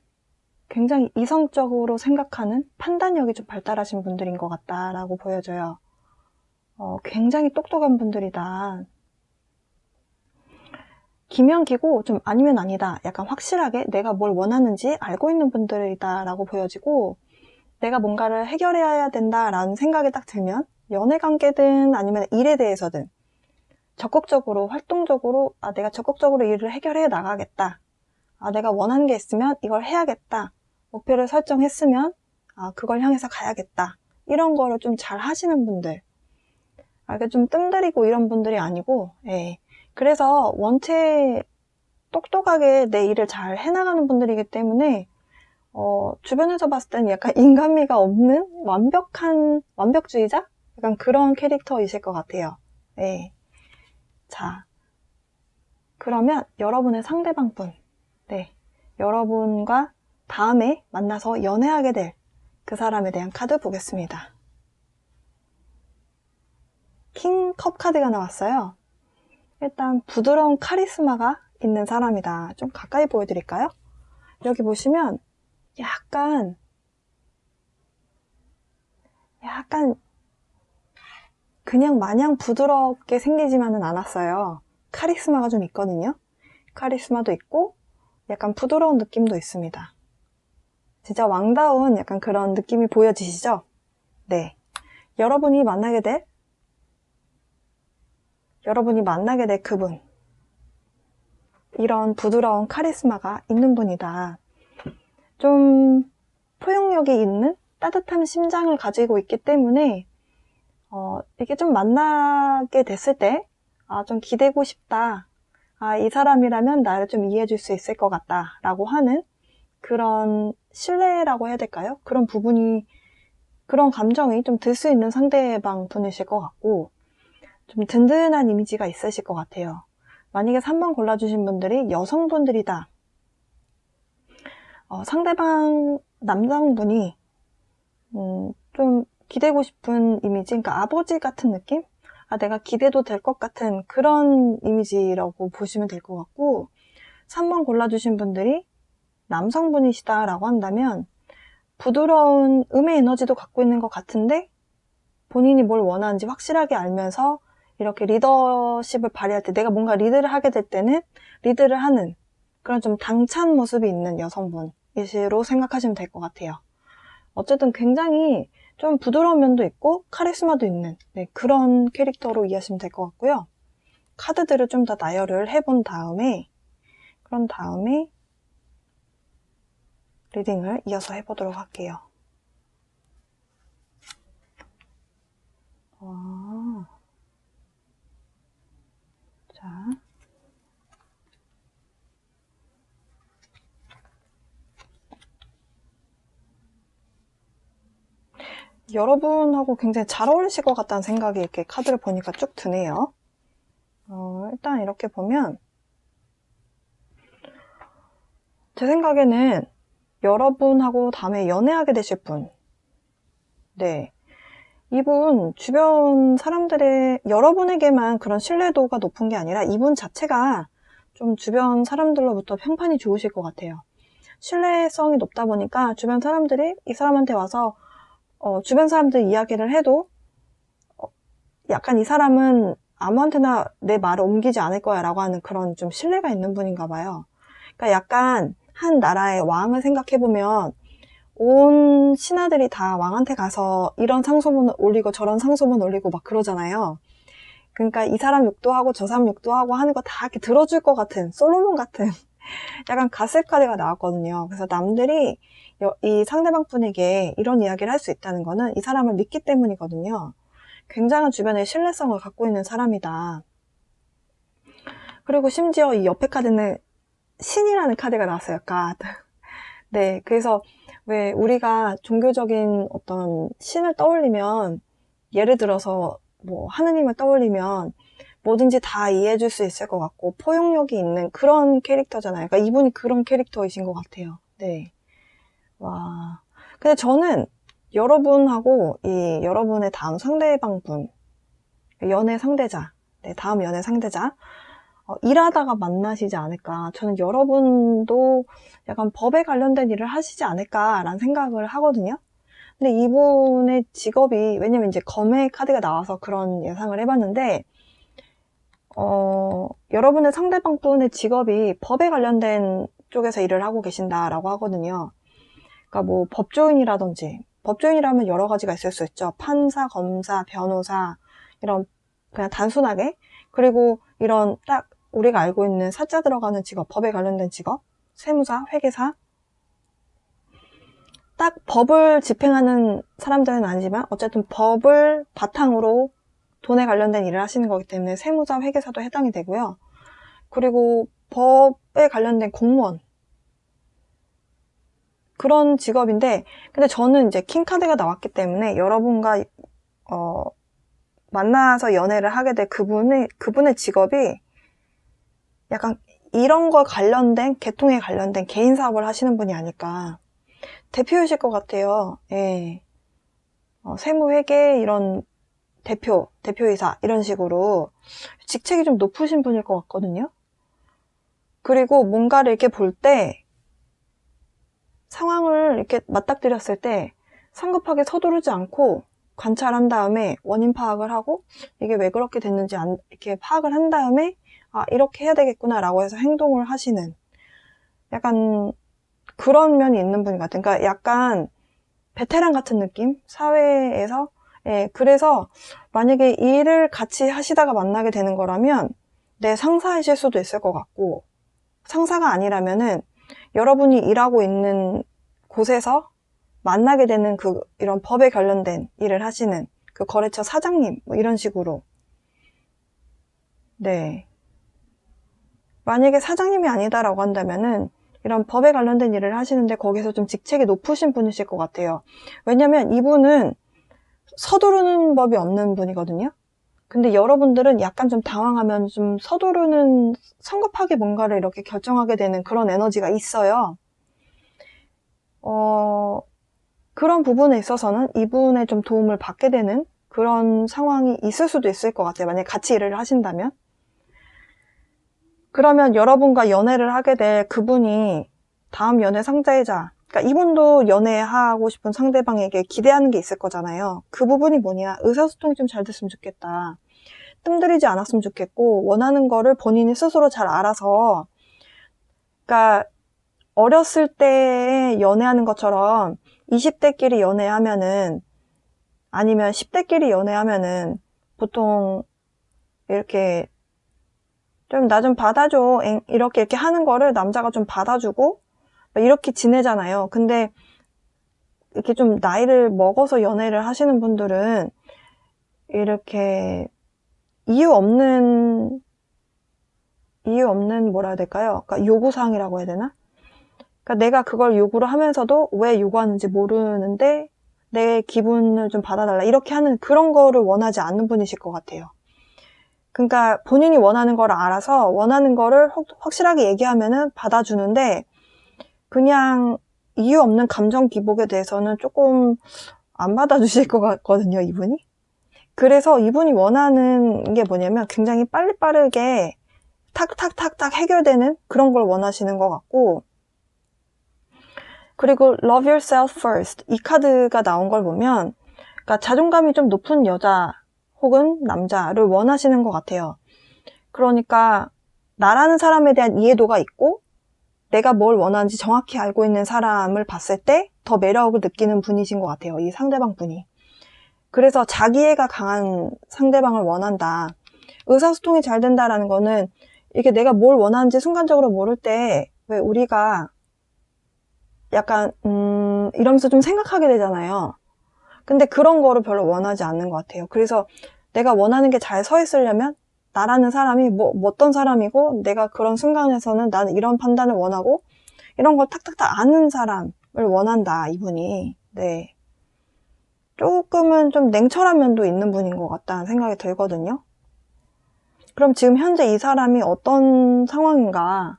A: 굉장히 이성적으로 생각하는 판단력이 좀 발달하신 분들인 것 같다라고 보여져요. 굉장히 똑똑한 분들이다. 기면 기고 좀 아니면 아니다. 약간 확실하게 내가 뭘 원하는지 알고 있는 분들이다 라고 보여지고, 내가 뭔가를 해결해야 된다라는 생각이 딱 들면 연애관계든 아니면 일에 대해서든 적극적으로, 활동적으로 내가 적극적으로 일을 해결해 나가겠다. 내가 원하는 게 있으면 이걸 해야겠다. 목표를 설정했으면 그걸 향해서 가야겠다. 이런 거를 좀 잘 하시는 분들. 이게 좀 뜸들이고 이런 분들이 아니고, 그래서 원체 똑똑하게 내 일을 잘 해나가는 분들이기 때문에 주변에서 봤을 때는 약간 인간미가 없는 완벽주의자? 약간 그런 캐릭터이실 것 같아요. 네. 자, 그러면 여러분의 상대방 분, 네, 여러분과 다음에 만나서 연애하게 될 그 사람에 대한 카드 보겠습니다. 킹 컵 카드가 나왔어요. 일단 부드러운 카리스마가 있는 사람이다. 좀 가까이 보여드릴까요? 여기 보시면 약간 그냥 마냥 부드럽게 생기지만은 않았어요. 카리스마가 좀 있거든요. 카리스마도 있고 약간 부드러운 느낌도 있습니다. 진짜 왕다운 약간 그런 느낌이 보여지시죠? 네. 여러분이 만나게 될 그분, 이런 부드러운 카리스마가 있는 분이다. 좀 포용력이 있는 따뜻한 심장을 가지고 있기 때문에 이게 좀 만나게 됐을 때 좀 기대고 싶다. 이 사람이라면 나를 좀 이해해 줄 수 있을 것 같다 라고 하는 그런 신뢰라고 해야 될까요? 그런 부분이, 그런 감정이 좀 들 수 있는 상대방 분이실 것 같고, 좀 든든한 이미지가 있으실 것 같아요. 만약에 3번 골라주신 분들이 여성분들이다. 상대방 남성분이 좀 기대고 싶은 이미지, 그러니까 아버지 같은 느낌? 내가 기대도 될 것 같은 그런 이미지라고 보시면 될 것 같고, 3번 골라주신 분들이 남성분이시다라고 한다면 부드러운 음의 에너지도 갖고 있는 것 같은데 본인이 뭘 원하는지 확실하게 알면서 이렇게 리더십을 발휘할 때, 내가 뭔가 리드를 하게 될 때는 리드를 하는 그런 좀 당찬 모습이 있는 여성분이시로 생각하시면 될 것 같아요. 어쨌든 굉장히 좀 부드러운 면도 있고 카리스마도 있는 그런 캐릭터로 이해하시면 될 것 같고요. 카드들을 좀 더 나열을 해본 다음에 그런 다음에 리딩을 이어서 해보도록 할게요. 자, 여러분하고 굉장히 잘 어울리실 것 같다는 생각이 이렇게 카드를 보니까 쭉 드네요. 일단 이렇게 보면 제 생각에는 여러분하고 다음에 연애하게 되실 분, 이분 주변 사람들의, 여러분에게만 그런 신뢰도가 높은 게 아니라 이분 자체가 좀 주변 사람들로부터 평판이 좋으실 것 같아요. 신뢰성이 높다 보니까 주변 사람들이 이 사람한테 와서 주변 사람들 이야기를 해도 약간 이 사람은 아무한테나 내 말을 옮기지 않을 거야 라고 하는 그런 좀 신뢰가 있는 분인가 봐요. 그러니까 약간 한 나라의 왕을 생각해보면 온 신하들이 다 왕한테 가서 이런 상소문을 올리고 저런 상소문 올리고 막 그러잖아요. 그러니까 이 사람 욕도 하고 저 사람 욕도 하고 하는 거 다 이렇게 들어줄 것 같은, 솔로몬 같은 약간 가셉 카드가 나왔거든요. 그래서 남들이 이 상대방 분에게 이런 이야기를 할 수 있다는 거는 이 사람을 믿기 때문이거든요. 굉장한 주변에 신뢰성을 갖고 있는 사람이다. 그리고 심지어 이 옆에 카드는 신이라는 카드가 나왔어요. 카드. 그래서 왜 우리가 종교적인 어떤 신을 떠올리면, 예를 들어서 뭐 하느님을 떠올리면 뭐든지 다 이해해줄 수 있을 것 같고 포용력이 있는 그런 캐릭터잖아요. 그러니까 이분이 그런 캐릭터이신 것 같아요. 와. 근데 저는 여러분하고 이 여러분의 다음 상대방분, 연애 상대자, 다음 연애 상대자, 일하다가 만나시지 않을까. 저는 여러분도 약간 법에 관련된 일을 하시지 않을까라는 생각을 하거든요. 근데 이분의 직업이, 왜냐면 이제 검의 카드가 나와서 그런 예상을 해봤는데, 여러분의 상대방 분의 직업이 법에 관련된 쪽에서 일을 하고 계신다라고 하거든요. 그러니까 뭐 법조인이라든지, 법조인이라면 여러 가지가 있을 수 있죠. 판사, 검사, 변호사, 이런 그냥 단순하게. 그리고 이런 딱 우리가 알고 있는 사자 들어가는 직업, 법에 관련된 직업, 세무사, 회계사. 딱 법을 집행하는 사람들은 아니지만 어쨌든 법을 바탕으로 돈에 관련된 일을 하시는 거기 때문에 세무사, 회계사도 해당이 되고요. 그리고 법에 관련된 공무원, 그런 직업인데, 근데 저는 이제 킹카드가 나왔기 때문에 여러분과 만나서 연애를 하게 될 그분의 직업이 약간 이런 거 관련된, 계통에 관련된 개인 사업을 하시는 분이 아닐까. 대표이실 것 같아요. 세무회계 이런 대표이사 이런 식으로 직책이 좀 높으신 분일 것 같거든요. 그리고 뭔가를 이렇게 볼 때, 상황을 이렇게 맞닥뜨렸을 때 성급하게 서두르지 않고 관찰한 다음에 원인 파악을 하고 이게 왜 그렇게 됐는지 이렇게 파악을 한 다음에 이렇게 해야 되겠구나 라고 해서 행동을 하시는 약간 그런 면이 있는 분 같아요. 그러니까 약간 베테랑 같은 느낌? 사회에서. 그래서 만약에 일을 같이 하시다가 만나게 되는 거라면 내 상사이실 수도 있을 것 같고, 상사가 아니라면은 여러분이 일하고 있는 곳에서 만나게 되는 이런 법에 관련된 일을 하시는 그 거래처 사장님, 뭐 이런 식으로. 만약에 사장님이 아니다라고 한다면은 이런 법에 관련된 일을 하시는데 거기서 좀 직책이 높으신 분이실 것 같아요. 왜냐면 이분은 서두르는 법이 없는 분이거든요. 근데 여러분들은 약간 좀 당황하면 좀 서두르는 성급하게 뭔가를 이렇게 결정하게 되는 그런 에너지가 있어요. 그런 부분에 있어서는 이분의 좀 도움을 받게 되는 그런 상황이 있을 수도 있을 것 같아요. 만약에 같이 일을 하신다면. 그러면 여러분과 연애를 하게 될 그분이 다음 연애 상대자, 그러니까 이분도 연애하고 싶은 상대방에게 기대하는 게 있을 거잖아요. 그 부분이 뭐냐, 의사소통이 좀 잘 됐으면 좋겠다, 뜸들이지 않았으면 좋겠고, 원하는 거를 본인이 스스로 잘 알아서, 그러니까 어렸을 때 연애하는 것처럼 20대끼리 연애하면은, 아니면 10대끼리 연애하면은 보통 이렇게 좀 나 좀 받아줘 이렇게 하는 거를 남자가 좀 받아주고 이렇게 지내잖아요. 근데 이렇게 좀 나이를 먹어서 연애를 하시는 분들은 이렇게 이유 없는 뭐라 해야 될까요? 그러니까 요구사항이라고 해야 되나? 그러니까 내가 그걸 요구를 하면서도 왜 요구하는지 모르는데 내 기분을 좀 받아달라 이렇게 하는 그런 거를 원하지 않는 분이실 것 같아요. 그러니까 본인이 원하는 걸 알아서 원하는 거를 확실하게 얘기하면은 받아주는데 그냥 이유 없는 감정 기복에 대해서는 조금 안 받아주실 것 같거든요, 이분이. 그래서 이분이 원하는 게 뭐냐면 굉장히 빠르게 탁탁탁탁 해결되는 그런 걸 원하시는 것 같고, 그리고 love yourself first 이 카드가 나온 걸 보면 그러니까 자존감이 좀 높은 여자 혹은 남자를 원하시는 것 같아요. 그러니까 나라는 사람에 대한 이해도가 있고 내가 뭘 원하는지 정확히 알고 있는 사람을 봤을 때 더 매력을 느끼는 분이신 것 같아요. 이 상대방 분이. 그래서 자기애가 강한 상대방을 원한다. 의사소통이 잘 된다라는 거는 이게 내가 뭘 원하는지 순간적으로 모를 때 왜 우리가 약간 이러면서 좀 생각하게 되잖아요. 근데 그런 거를 별로 원하지 않는 것 같아요. 그래서 내가 원하는 게 잘 서 있으려면 나라는 사람이 어떤 사람이고 내가 그런 순간에서는 나는 이런 판단을 원하고 이런 걸 탁탁탁 아는 사람을 원한다, 이분이. 네. 조금은 좀 냉철한 면도 있는 분인 것 같다는 생각이 들거든요. 그럼 지금 현재 이 사람이 어떤 상황인가?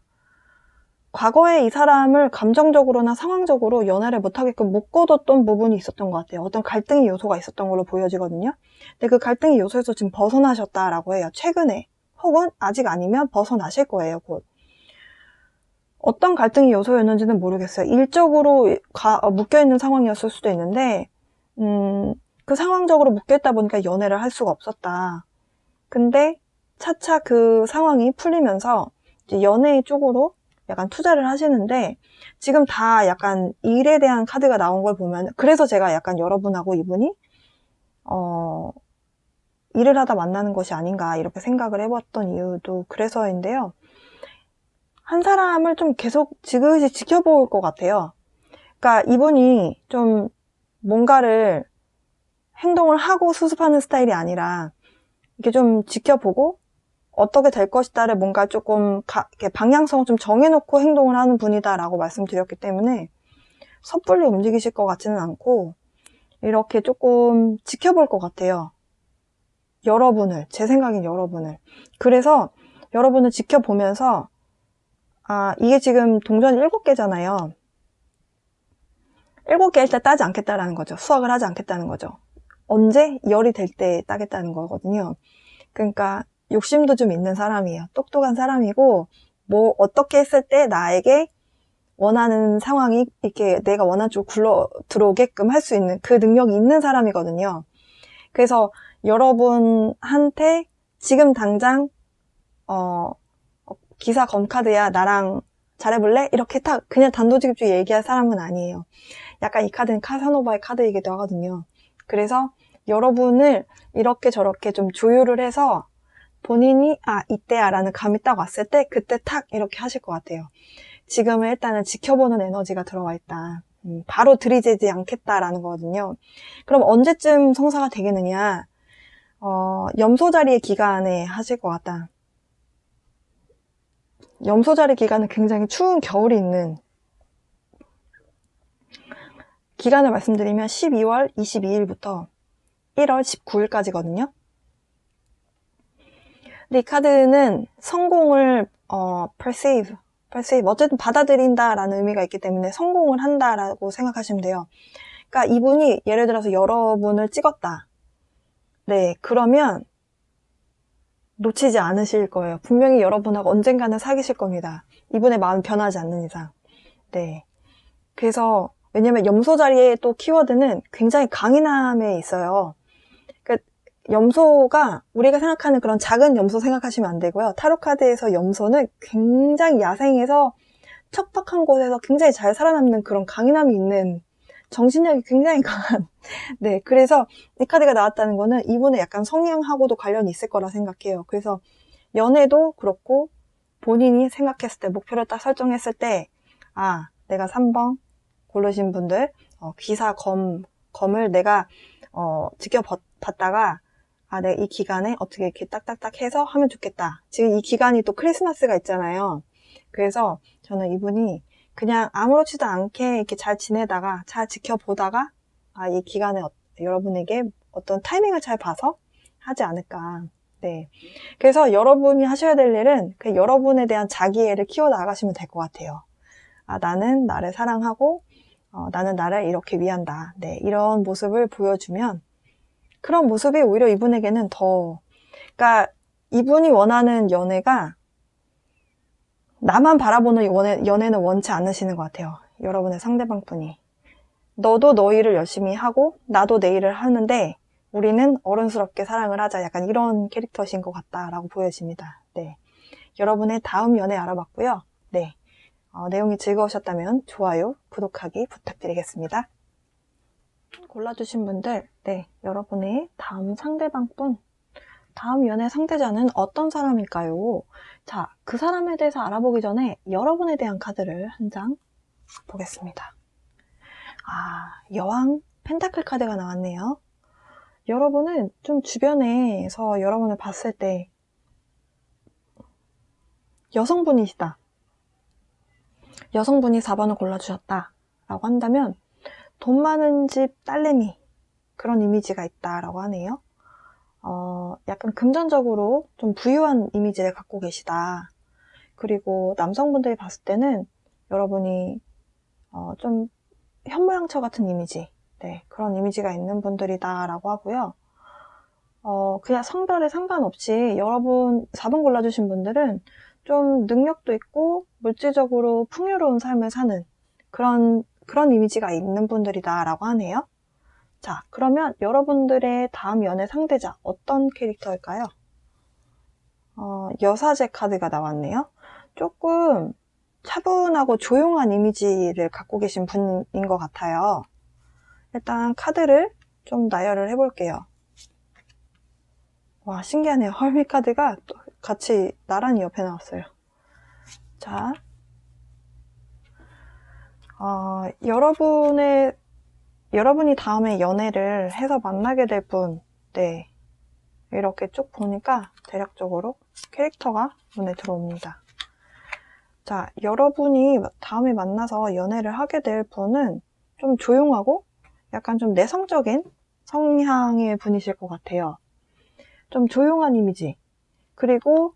A: 과거에 이 사람을 감정적으로나 상황적으로 연애를 못하게끔 묶어뒀던 부분이 있었던 것 같아요. 어떤 갈등의 요소가 있었던 걸로 보여지거든요. 근데 그 갈등의 요소에서 지금 벗어나셨다라고 해요. 최근에. 혹은 아직 아니면 벗어나실 거예요, 곧. 어떤 갈등의 요소였는지는 모르겠어요. 일적으로 묶여있는 상황이었을 수도 있는데 그 상황적으로 묶여있다 보니까 연애를 할 수가 없었다. 근데 차차 그 상황이 풀리면서 이제 연애 쪽으로 약간 투자를 하시는데 지금 다 약간 일에 대한 카드가 나온 걸 보면 그래서 제가 약간 여러분하고 이분이 일을 하다 만나는 것이 아닌가 이렇게 생각을 해봤던 이유도 그래서인데요. 한 사람을 좀 계속 지그시 지켜볼 것 같아요. 그러니까 이분이 좀 뭔가를 행동을 하고 수습하는 스타일이 아니라 이렇게 좀 지켜보고 어떻게 될 것이다를 뭔가 조금 방향성을 좀 정해놓고 행동을 하는 분이다라고 말씀드렸기 때문에 섣불리 움직이실 것 같지는 않고 이렇게 조금 지켜볼 것 같아요. 여러분을, 제 생각엔 여러분을. 그래서 여러분을 지켜보면서 이게 지금 동전이 7개잖아요. 7개일 때 따지 않겠다라는 거죠. 수확을 하지 않겠다는 거죠. 언제? 열이 될 때 따겠다는 거거든요. 그러니까 욕심도 좀 있는 사람이에요. 똑똑한 사람이고 뭐 어떻게 했을 때 나에게 원하는 상황이 이렇게 내가 원하는 쪽으로 굴러 들어오게끔 할 수 있는 그 능력이 있는 사람이거든요. 그래서 여러분한테 지금 당장 기사 검카드야 나랑 잘해볼래? 이렇게 그냥 단도직입적으로 얘기할 사람은 아니에요. 약간 이 카드는 카사노바의 카드이기도 하거든요. 그래서 여러분을 이렇게 저렇게 좀 조율을 해서 본인이 이때야 라는 감이 딱 왔을 때 그때 탁 이렇게 하실 것 같아요. 지금은 일단은 지켜보는 에너지가 들어와 있다. 바로 들이대지 않겠다라는 거거든요. 그럼 언제쯤 성사가 되겠느냐? 염소자리의 기간에 하실 것 같다. 염소자리 기간은 굉장히 추운 겨울이 있는 기간을 말씀드리면 12월 22일부터 1월 19일까지거든요. 근데 이 카드는 성공을 perceive 어쨌든 받아들인다라는 의미가 있기 때문에 성공을 한다라고 생각하시면 돼요. 그러니까 이분이 예를 들어서 여러분을 찍었다. 네, 그러면 놓치지 않으실 거예요. 분명히 여러분하고 언젠가는 사귀실 겁니다. 이분의 마음이 변하지 않는 이상. 네. 그래서 왜냐면 염소 자리에 또 키워드는 굉장히 강인함에 있어요. 그러니까 염소가 우리가 생각하는 그런 작은 염소 생각하시면 안 되고요. 타로 카드에서 염소는 굉장히 야생에서 척박한 곳에서 굉장히 잘 살아남는 그런 강인함이 있는 정신력이 굉장히 강한 네, 그래서 이 카드가 나왔다는 거는 이분의 약간 성향하고도 관련이 있을 거라 생각해요. 그래서 연애도 그렇고 본인이 생각했을 때 목표를 딱 설정했을 때 아, 내가 3번 고르신 분들 기사 검을 내가 지켜봤다가 아, 내가 이 기간에 어떻게 이렇게 딱딱딱 해서 하면 좋겠다. 지금 이 기간이 또 크리스마스가 있잖아요. 그래서 저는 이분이 그냥 아무렇지도 않게 이렇게 잘 지내다가 잘 지켜보다가 아, 이 기간에 여러분에게 어떤 타이밍을 잘 봐서 하지 않을까. 네. 그래서 여러분이 하셔야 될 일은 그 여러분에 대한 자기애를 키워나가시면 될 것 같아요. 아, 나는 나를 사랑하고 나는 나를 이렇게 위한다. 네, 이런 모습을 보여주면 그런 모습이 오히려 이분에게는 더 그러니까 이분이 원하는 연애가 나만 바라보는 연애는 원치 않으시는 것 같아요. 여러분의 상대방분이. 너도 너 일을 열심히 하고 나도 내 일을 하는데 우리는 어른스럽게 사랑을 하자. 약간 이런 캐릭터신 것 같다라고 보여집니다. 네, 여러분의 다음 연애 알아봤고요. 네, 내용이 즐거우셨다면 좋아요, 구독하기 부탁드리겠습니다. 골라주신 분들, 네, 여러분의 다음 상대방분, 다음 연애 상대자는 어떤 사람일까요? 자, 그 사람에 대해서 알아보기 전에 여러분에 대한 카드를 한 장 보겠습니다. 아, 여왕 펜타클 카드가 나왔네요. 여러분은 좀 주변에서 여러분을 봤을 때 여성분이시다. 여성분이 4번을 골라주셨다 라고 한다면 돈 많은 집 딸내미 그런 이미지가 있다라고 하네요. 약간 금전적으로 좀 부유한 이미지를 갖고 계시다. 그리고 남성분들이 봤을 때는 여러분이 좀 현모양처 같은 이미지, 네, 그런 이미지가 있는 분들이다 라고 하고요. 그냥 성별에 상관없이 여러분 4번 골라주신 분들은 좀 능력도 있고 물질적으로 풍요로운 삶을 사는 그런 이미지가 있는 분들이다 라고 하네요. 자, 그러면 여러분들의 다음 연애 상대자 어떤 캐릭터일까요? 여사제 카드가 나왔네요. 조금 차분하고 조용한 이미지를 갖고 계신 분인 것 같아요. 일단 카드를 좀 나열을 해볼게요. 와, 신기하네요. 헐미 카드가 또 같이 나란히 옆에 나왔어요. 자, 여러분이 다음에 연애를 해서 만나게 될 분, 네, 이렇게 쭉 보니까 대략적으로 캐릭터가 눈에 들어옵니다. 자, 여러분이 다음에 만나서 연애를 하게 될 분은 좀 조용하고 약간 좀 내성적인 성향의 분이실 것 같아요. 좀 조용한 이미지, 그리고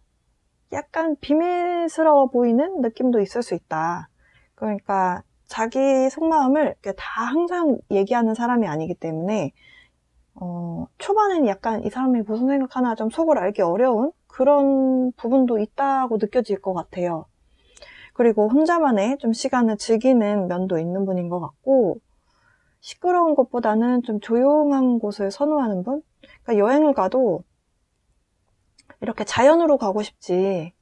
A: 약간 비밀스러워 보이는 느낌도 있을 수 있다. 그러니까 자기 속마음을 다 항상 얘기하는 사람이 아니기 때문에 초반에는 약간 이 사람이 무슨 생각하나 좀 속을 알기 어려운 그런 부분도 있다고 느껴질 것 같아요. 그리고 혼자만의 좀 시간을 즐기는 면도 있는 분인 것 같고 시끄러운 것보다는 좀 조용한 곳을 선호하는 분? 그러니까 여행을 가도 이렇게 자연으로 가고 싶지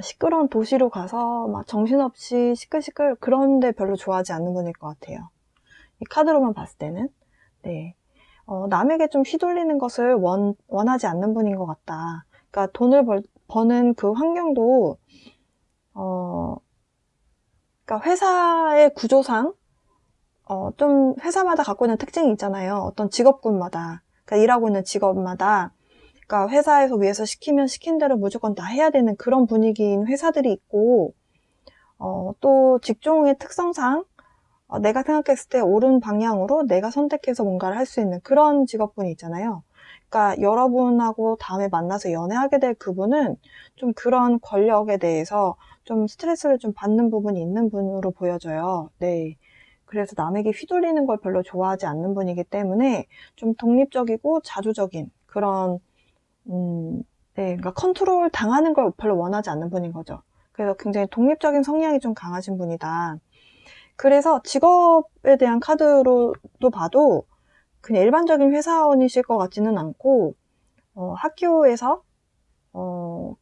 A: 시끄러운 도시로 가서 막 정신없이 시끌시끌 그런데 별로 좋아하지 않는 분일 것 같아요. 이 카드로만 봤을 때는. 네, 남에게 좀 휘둘리는 것을 원하지 않는 분인 것 같다. 그러니까 돈을 버는 그 환경도 그러니까 회사의 구조상 좀 회사마다 갖고 있는 특징이 있잖아요. 어떤 직업군마다, 그러니까 일하고 있는 직업마다, 그러니까 회사에서 위에서 시키면 시킨 대로 무조건 다 해야 되는 그런 분위기인 회사들이 있고, 또 직종의 특성상 내가 생각했을 때 옳은 방향으로 내가 선택해서 뭔가를 할 수 있는 그런 직업군이 있잖아요. 그러니까 여러분하고 다음에 만나서 연애하게 될 그분은 좀 그런 권력에 대해서 좀 스트레스를 좀 받는 부분이 있는 분으로 보여져요. 네. 그래서 남에게 휘둘리는 걸 별로 좋아하지 않는 분이기 때문에 좀 독립적이고 자주적인 그런 네, 그러니까 컨트롤 당하는 걸 별로 원하지 않는 분인 거죠. 그래서 굉장히 독립적인 성향이 좀 강하신 분이다. 그래서 직업에 대한 카드로도 봐도 그냥 일반적인 회사원이실 것 같지는 않고 학교에서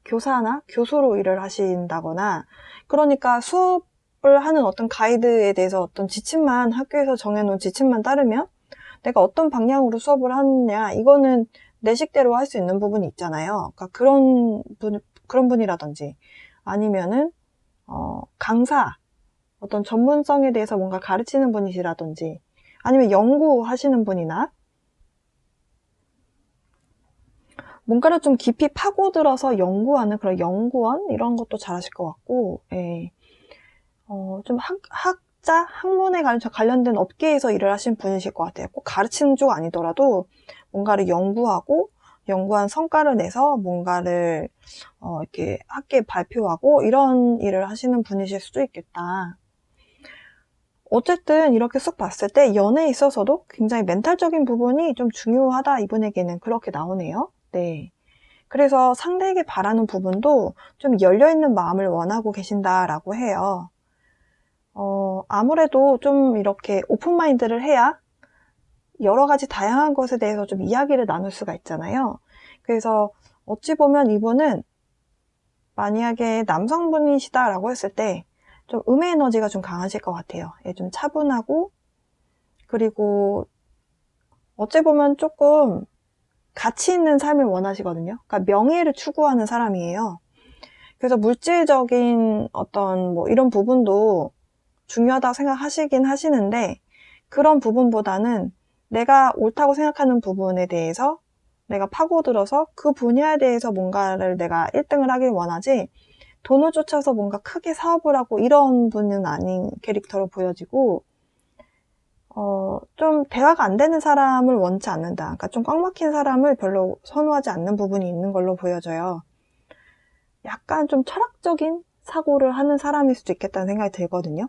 A: 교사나 교수로 일을 하신다거나, 그러니까 수업을 하는 어떤 가이드에 대해서 어떤 지침만, 학교에서 정해놓은 지침만 따르면 내가 어떤 방향으로 수업을 하느냐, 이거는 내 식대로 할 수 있는 부분이 있잖아요. 그러니까 그런 분이라든지, 아니면은 강사, 어떤 전문성에 대해서 뭔가 가르치는 분이시라든지, 아니면 연구하시는 분이나 뭔가를 좀 깊이 파고들어서 연구하는 그런 연구원 이런 것도 잘하실 것 같고, 예. 좀 학문에 관련된 업계에서 일을 하신 분이실 것 같아요. 꼭 가르치는 쪽 아니더라도 뭔가를 연구하고 연구한 성과를 내서 뭔가를 이렇게 학계에 발표하고 이런 일을 하시는 분이실 수도 있겠다. 어쨌든 이렇게 쑥 봤을 때 연애에 있어서도 굉장히 멘탈적인 부분이 좀 중요하다, 이분에게는 그렇게 나오네요. 네. 그래서 상대에게 바라는 부분도 좀 열려있는 마음을 원하고 계신다라고 해요. 아무래도 좀 이렇게 오픈마인드를 해야 여러 가지 다양한 것에 대해서 좀 이야기를 나눌 수가 있잖아요. 그래서 어찌 보면 이분은 만약에 남성분이시다라고 했을 때 좀 음의 에너지가 좀 강하실 것 같아요. 예, 좀 차분하고, 그리고 어찌 보면 조금 가치 있는 삶을 원하시거든요. 그러니까 명예를 추구하는 사람이에요. 그래서 물질적인 어떤 뭐 이런 부분도 중요하다고 생각하시긴 하시는데, 그런 부분보다는 내가 옳다고 생각하는 부분에 대해서 내가 파고들어서 그 분야에 대해서 뭔가를 내가 1등을 하길 원하지, 돈을 쫓아서 뭔가 크게 사업을 하고 이런 분은 아닌 캐릭터로 보여지고, 좀 대화가 안 되는 사람을 원치 않는다. 그러니까 좀 꽉 막힌 사람을 별로 선호하지 않는 부분이 있는 걸로 보여져요. 약간 좀 철학적인 사고를 하는 사람일 수도 있겠다는 생각이 들거든요.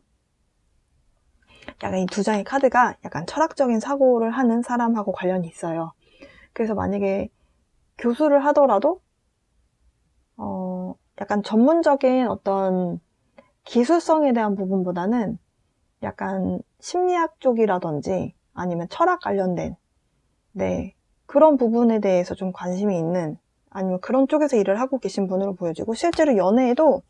A: 약간 이 두 장의 카드가 약간 철학적인 사고를 하는 사람하고 관련이 있어요. 그래서 만약에 교수를 하더라도 약간 전문적인 어떤 기술성에 대한 부분보다는 약간 심리학 쪽이라든지 아니면 철학 관련된, 네, 그런 부분에 대해서 좀 관심이 있는, 아니면 그런 쪽에서 일을 하고 계신 분으로 보여지고, 실제로 연애에도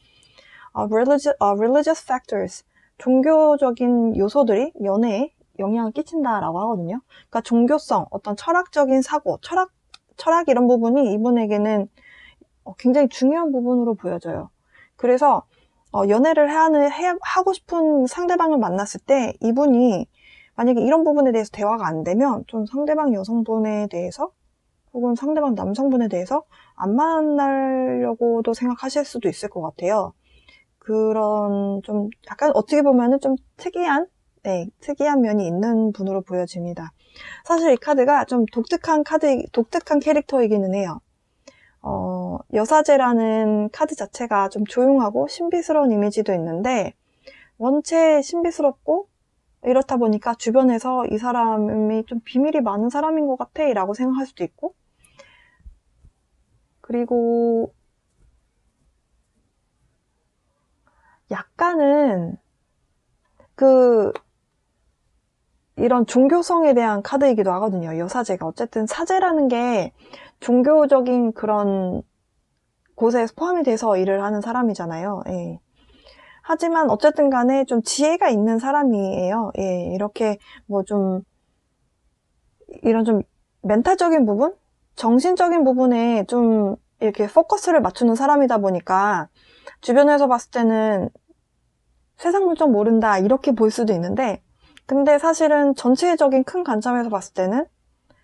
A: religious factors, 종교적인 요소들이 연애에 영향을 끼친다라고 하거든요. 그러니까 종교성, 어떤 철학적인 사고, 철학 이런 부분이 이분에게는 굉장히 중요한 부분으로 보여져요. 그래서 연애를 하고 싶은 상대방을 만났을 때 이분이 만약에 이런 부분에 대해서 대화가 안 되면 좀 상대방 여성분에 대해서 혹은 상대방 남성분에 대해서 안 만나려고도 생각하실 수도 있을 것 같아요. 그런 좀 약간 어떻게 보면은 좀 특이한 면이 있는 분으로 보여집니다. 사실 이 카드가 좀 독특한 캐릭터이기는 해요. 여사제라는 카드 자체가 좀 조용하고 신비스러운 이미지도 있는데, 원체 신비스럽고 이렇다 보니까 주변에서 이 사람이 좀 비밀이 많은 사람인 것 같아 라고 생각할 수도 있고, 그리고 약간은 이런 종교성에 대한 카드이기도 하거든요. 여사제가 어쨌든 사제라는 게 종교적인 그런 곳에 포함이 돼서 일을 하는 사람이잖아요. 예. 하지만 어쨌든 간에 좀 지혜가 있는 사람이에요. 예, 이렇게 뭐 좀 이런 좀 멘탈적인 부분? 정신적인 부분에 좀 이렇게 포커스를 맞추는 사람이다 보니까 주변에서 봤을 때는 세상 물정 모른다 이렇게 볼 수도 있는데, 근데 사실은 전체적인 큰 관점에서 봤을 때는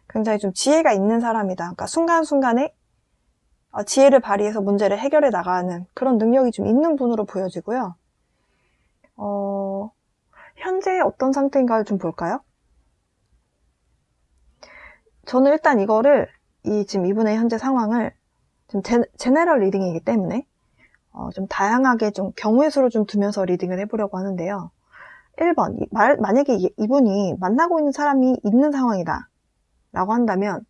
A: 굉장히 좀 지혜가 있는 사람이다. 그러니까 순간순간에 지혜를 발휘해서 문제를 해결해 나가는 그런 능력이 좀 있는 분으로 보여지고요. 현재 어떤 상태인가를 좀 볼까요? 저는 일단 이거를 지금 이분의 현재 상황을 좀 제너럴 리딩이기 때문에 좀 다양하게 좀 경우의 수를 좀 두면서 리딩을 해보려고 하는데요. 1번, 만약에 이분이 만나고 있는 사람이 있는 상황이다 라고 한다면,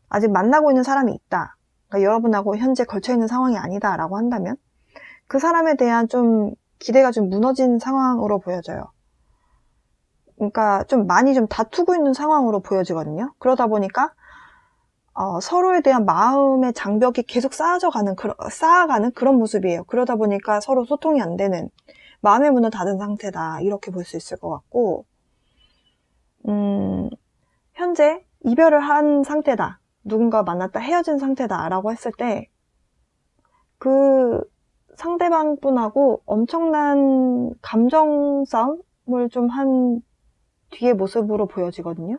A: 아직 만나고 있는 사람이 있다, 그러니까 여러분하고 현재 걸쳐있는 상황이 아니다 라고 한다면 그 사람에 대한 좀 기대가 좀 무너진 상황으로 보여져요. 그러니까 좀 많이 좀 다투고 있는 상황으로 보여지거든요. 그러다 보니까 서로에 대한 마음의 장벽이 계속 쌓아가는 그런 모습이에요. 그러다 보니까 서로 소통이 안 되는, 마음의 문을 닫은 상태다, 이렇게 볼 수 있을 것 같고, 현재 이별을 한 상태다, 누군가 만났다 헤어진 상태다 라고 했을 때 그 상대방 분하고 엄청난 감정 싸움을 좀 한 뒤의 모습으로 보여지거든요.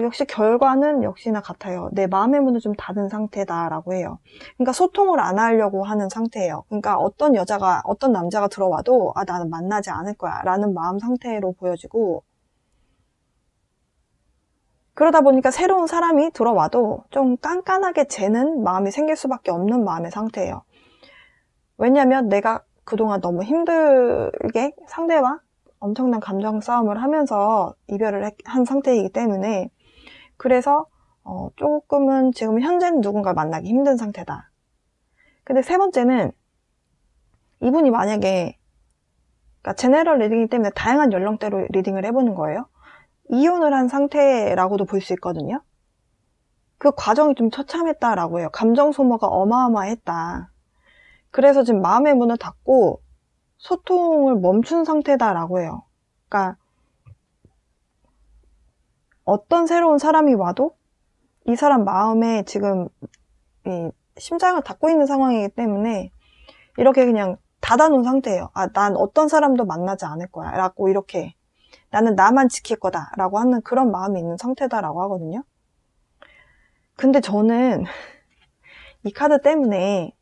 A: 역시 결과는 역시나 같아요. 내 마음의 문을 좀 닫은 상태다라고 해요. 그러니까 소통을 안 하려고 하는 상태예요. 그러니까 어떤 남자가 들어와도 나는 만나지 않을 거야 라는 마음 상태로 보여지고, 그러다 보니까 새로운 사람이 들어와도 좀 깐깐하게 재는 마음이 생길 수밖에 없는 마음의 상태예요. 왜냐면 내가 그동안 너무 힘들게 상대와 엄청난 감정 싸움을 하면서 이별을 한 상태이기 때문에, 그래서 조금은 지금 현재는 누군가를 만나기 힘든 상태다. 근데 세 번째는, 이분이 만약에, 그러니까 제너럴 리딩이기 때문에 다양한 연령대로 리딩을 해보는 거예요. 이혼을 한 상태라고도 볼 수 있거든요. 그 과정이 좀 처참했다라고 해요. 감정 소모가 어마어마했다. 그래서 지금 마음의 문을 닫고 소통을 멈춘 상태다라고 해요. 그러니까 어떤 새로운 사람이 와도 이 사람 마음에 지금 이 심장을 닫고 있는 상황이기 때문에 이렇게 그냥 닫아놓은 상태예요. 난 어떤 사람도 만나지 않을 거야 라고, 이렇게 나는 나만 지킬 거다 라고 하는 그런 마음이 있는 상태다라고 하거든요. 근데 저는 이 카드 때문에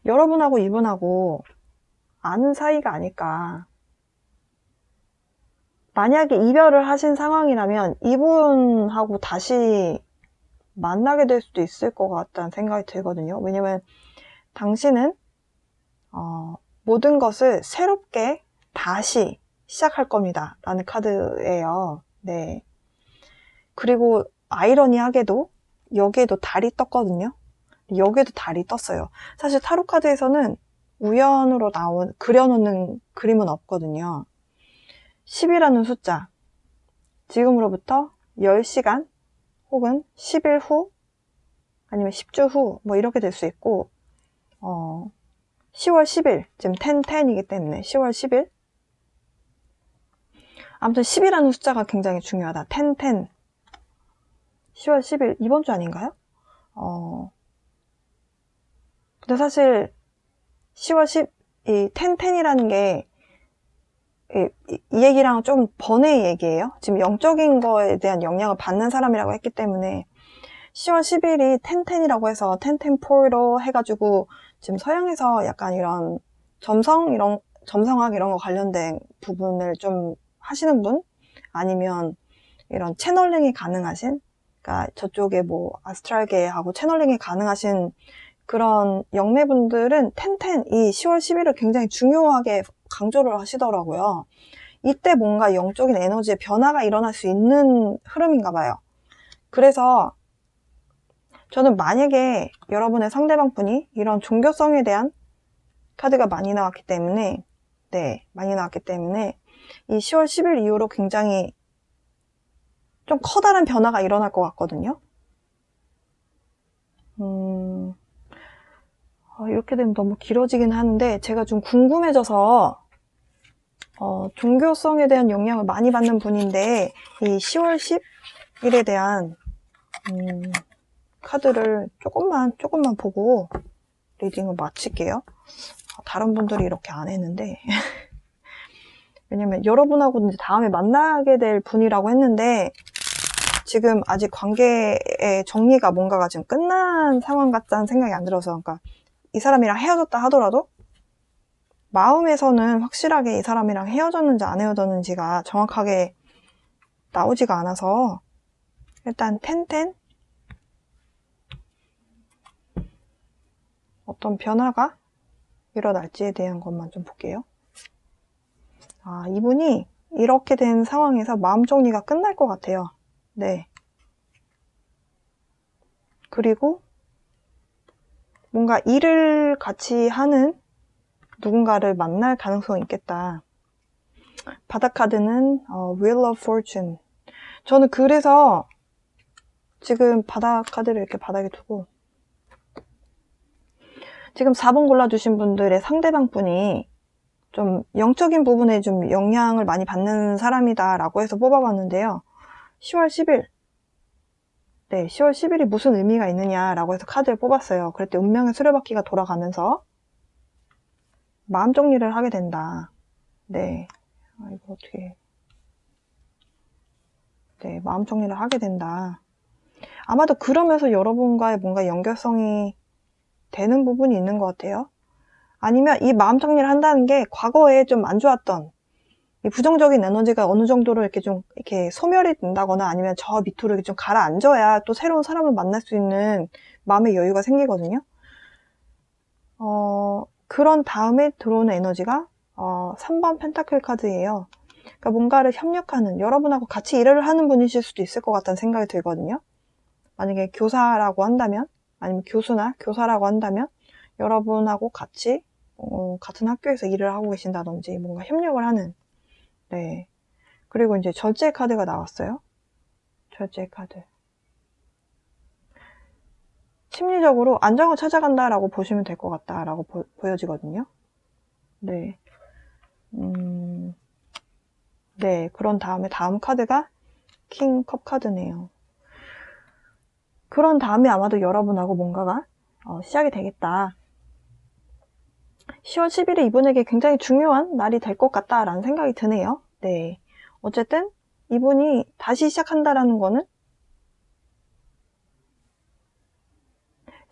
A: 여러분하고 이분하고 아는 사이가 아닐까. 만약에 이별을 하신 상황이라면 이분하고 다시 만나게 될 수도 있을 것 같다는 생각이 들거든요. 왜냐면 당신은 모든 것을 새롭게 다시 시작할 겁니다 라는 카드예요. 네. 그리고 아이러니하게도 여기에도 달이 떴거든요. 여기에도 달이 떴어요. 사실 타로 카드에서는 우연으로 그려놓는 그림은 없거든요. 10이라는 숫자, 지금으로부터 10시간 혹은 10일 후 아니면 10주 후 뭐 이렇게 될 수 있고, 10월 10일, 지금 10이기 때문에 10월 10일, 아무튼 10이라는 숫자가 굉장히 중요하다. 10. 10월 10일, 이번 주 아닌가요? 근데 사실 10월 10, 이 10이라는 게 이 얘기랑 좀 번외의 얘기예요. 지금 영적인 거에 대한 영향을 받는 사람이라고 했기 때문에 10월 10일이 10이라고 해서 10포로 해가지고 지금 서양에서 약간 이런 점성학 이런 거 관련된 부분을 좀 하시는 분, 아니면 이런 채널링이 가능하신, 그러니까 저쪽에 뭐 아스트랄계하고 채널링이 가능하신 그런 영매분들은 이 10월 10일을 굉장히 중요하게 강조를 하시더라고요. 이때 뭔가 영적인 에너지의 변화가 일어날 수 있는 흐름인가 봐요. 그래서 저는 만약에 여러분의 상대방 분이 이런 종교성에 대한 카드가 많이 나왔기 때문에, 이 10월 10일 이후로 굉장히 좀 커다란 변화가 일어날 것 같거든요. 이렇게 되면 너무 길어지긴 하는데, 제가 좀 궁금해져서 종교성에 대한 영향을 많이 받는 분인데, 이 10월 10일에 대한 카드를 조금만 보고 리딩을 마칠게요. 다른 분들이 이렇게 안 했는데 왜냐면 여러분하고 이제 다음에 만나게 될 분이라고 했는데, 지금 아직 관계의 정리가 뭔가가 지금 끝난 상황 같다는 생각이 안 들어서, 그러니까 이 사람이랑 헤어졌다 하더라도 마음에서는 확실하게 이 사람이랑 헤어졌는지 안 헤어졌는지가 정확하게 나오지가 않아서 일단 텐텐 어떤 변화가 일어날지에 대한 것만 좀 볼게요. 이분이 이렇게 된 상황에서 마음 정리가 끝날 것 같아요. 네. 그리고 뭔가 일을 같이 하는 누군가를 만날 가능성이 있겠다. 바닥 카드는 Wheel of Fortune. 저는 그래서 지금 바닥 카드를 이렇게 바닥에 두고 지금 4번 골라주신 분들의 상대방 분이 좀 영적인 부분에 좀 영향을 많이 받는 사람이다 라고 해서 뽑아봤는데요. 10월 10일 네, 10월 10일이 무슨 의미가 있느냐라고 해서 카드를 뽑았어요. 그랬더니 운명의 수레바퀴가 돌아가면서 마음 정리를 하게 된다. 네, 이거 어떻게 네, 마음 정리를 하게 된다. 아마도 그러면서 여러분과의 뭔가 연결성이 되는 부분이 있는 것 같아요. 아니면 이 마음 정리를 한다는 게 과거에 좀 안 좋았던 이 부정적인 에너지가 어느 정도로 이렇게 좀 이렇게 소멸이 된다거나 아니면 저 밑으로 이렇게 좀 가라앉아야 또 새로운 사람을 만날 수 있는 마음의 여유가 생기거든요. 그런 다음에 들어오는 에너지가 3번 펜타클 카드예요. 그러니까 뭔가를 협력하는, 여러분하고 같이 일을 하는 분이실 수도 있을 것 같다는 생각이 들거든요. 만약에 교사라고 한다면, 아니면 교수나 교사라고 한다면 여러분하고 같이 같은 학교에서 일을 하고 계신다든지 뭔가 협력을 하는. 네. 그리고 이제 절제 카드가 나왔어요. 절제 카드. 심리적으로 안정을 찾아간다라고 보시면 될 것 같다라고 보여지거든요. 네. 네. 그런 다음에 다음 카드가 킹 컵 카드네요. 그런 다음에 아마도 여러분하고 뭔가가 시작이 되겠다. 10월 10일이 이분에게 굉장히 중요한 날이 될 것 같다라는 생각이 드네요. 네. 어쨌든 이분이 다시 시작한다라는 거는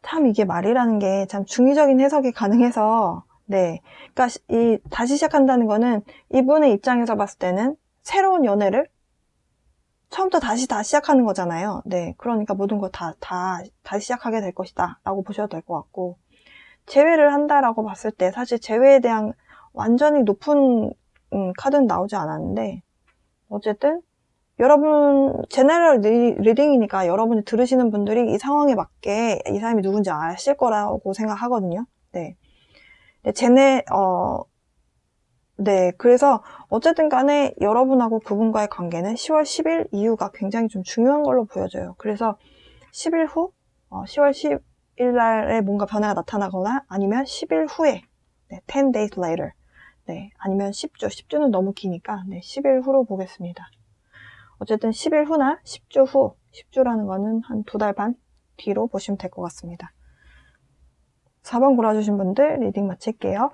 A: 참 이게 말이라는 게 참 중의적인 해석이 가능해서 네. 그러니까 이 다시 시작한다는 거는 이분의 입장에서 봤을 때는 새로운 연애를 처음부터 다시 시작하는 거잖아요. 네. 그러니까 모든 걸 다시 시작하게 될 것이다 라고 보셔도 될 것 같고 재회를 한다라고 봤을 때 사실 재회에 대한 완전히 높은 카드는 나오지 않았는데 어쨌든 여러분 제너럴 리딩이니까 여러분이 들으시는 분들이 이 상황에 맞게 이 사람이 누군지 아실 거라고 생각하거든요. 네. 네. 그래서 어쨌든 간에 여러분하고 그분과의 관계는 10월 10일 이후가 굉장히 좀 중요한 걸로 보여져요. 그래서 10일 후 10월 10일 날에 뭔가 변화가 나타나거나 아니면 10일 후에 네, 10 days later 네, 아니면 10주 10주는 너무 기니까 네, 10일 후로 보겠습니다. 어쨌든 10일 후나 10주 후 10주라는 거는 한 2달 반 뒤로 보시면 될 것 같습니다. 4번 골라주신 분들 리딩 마칠게요.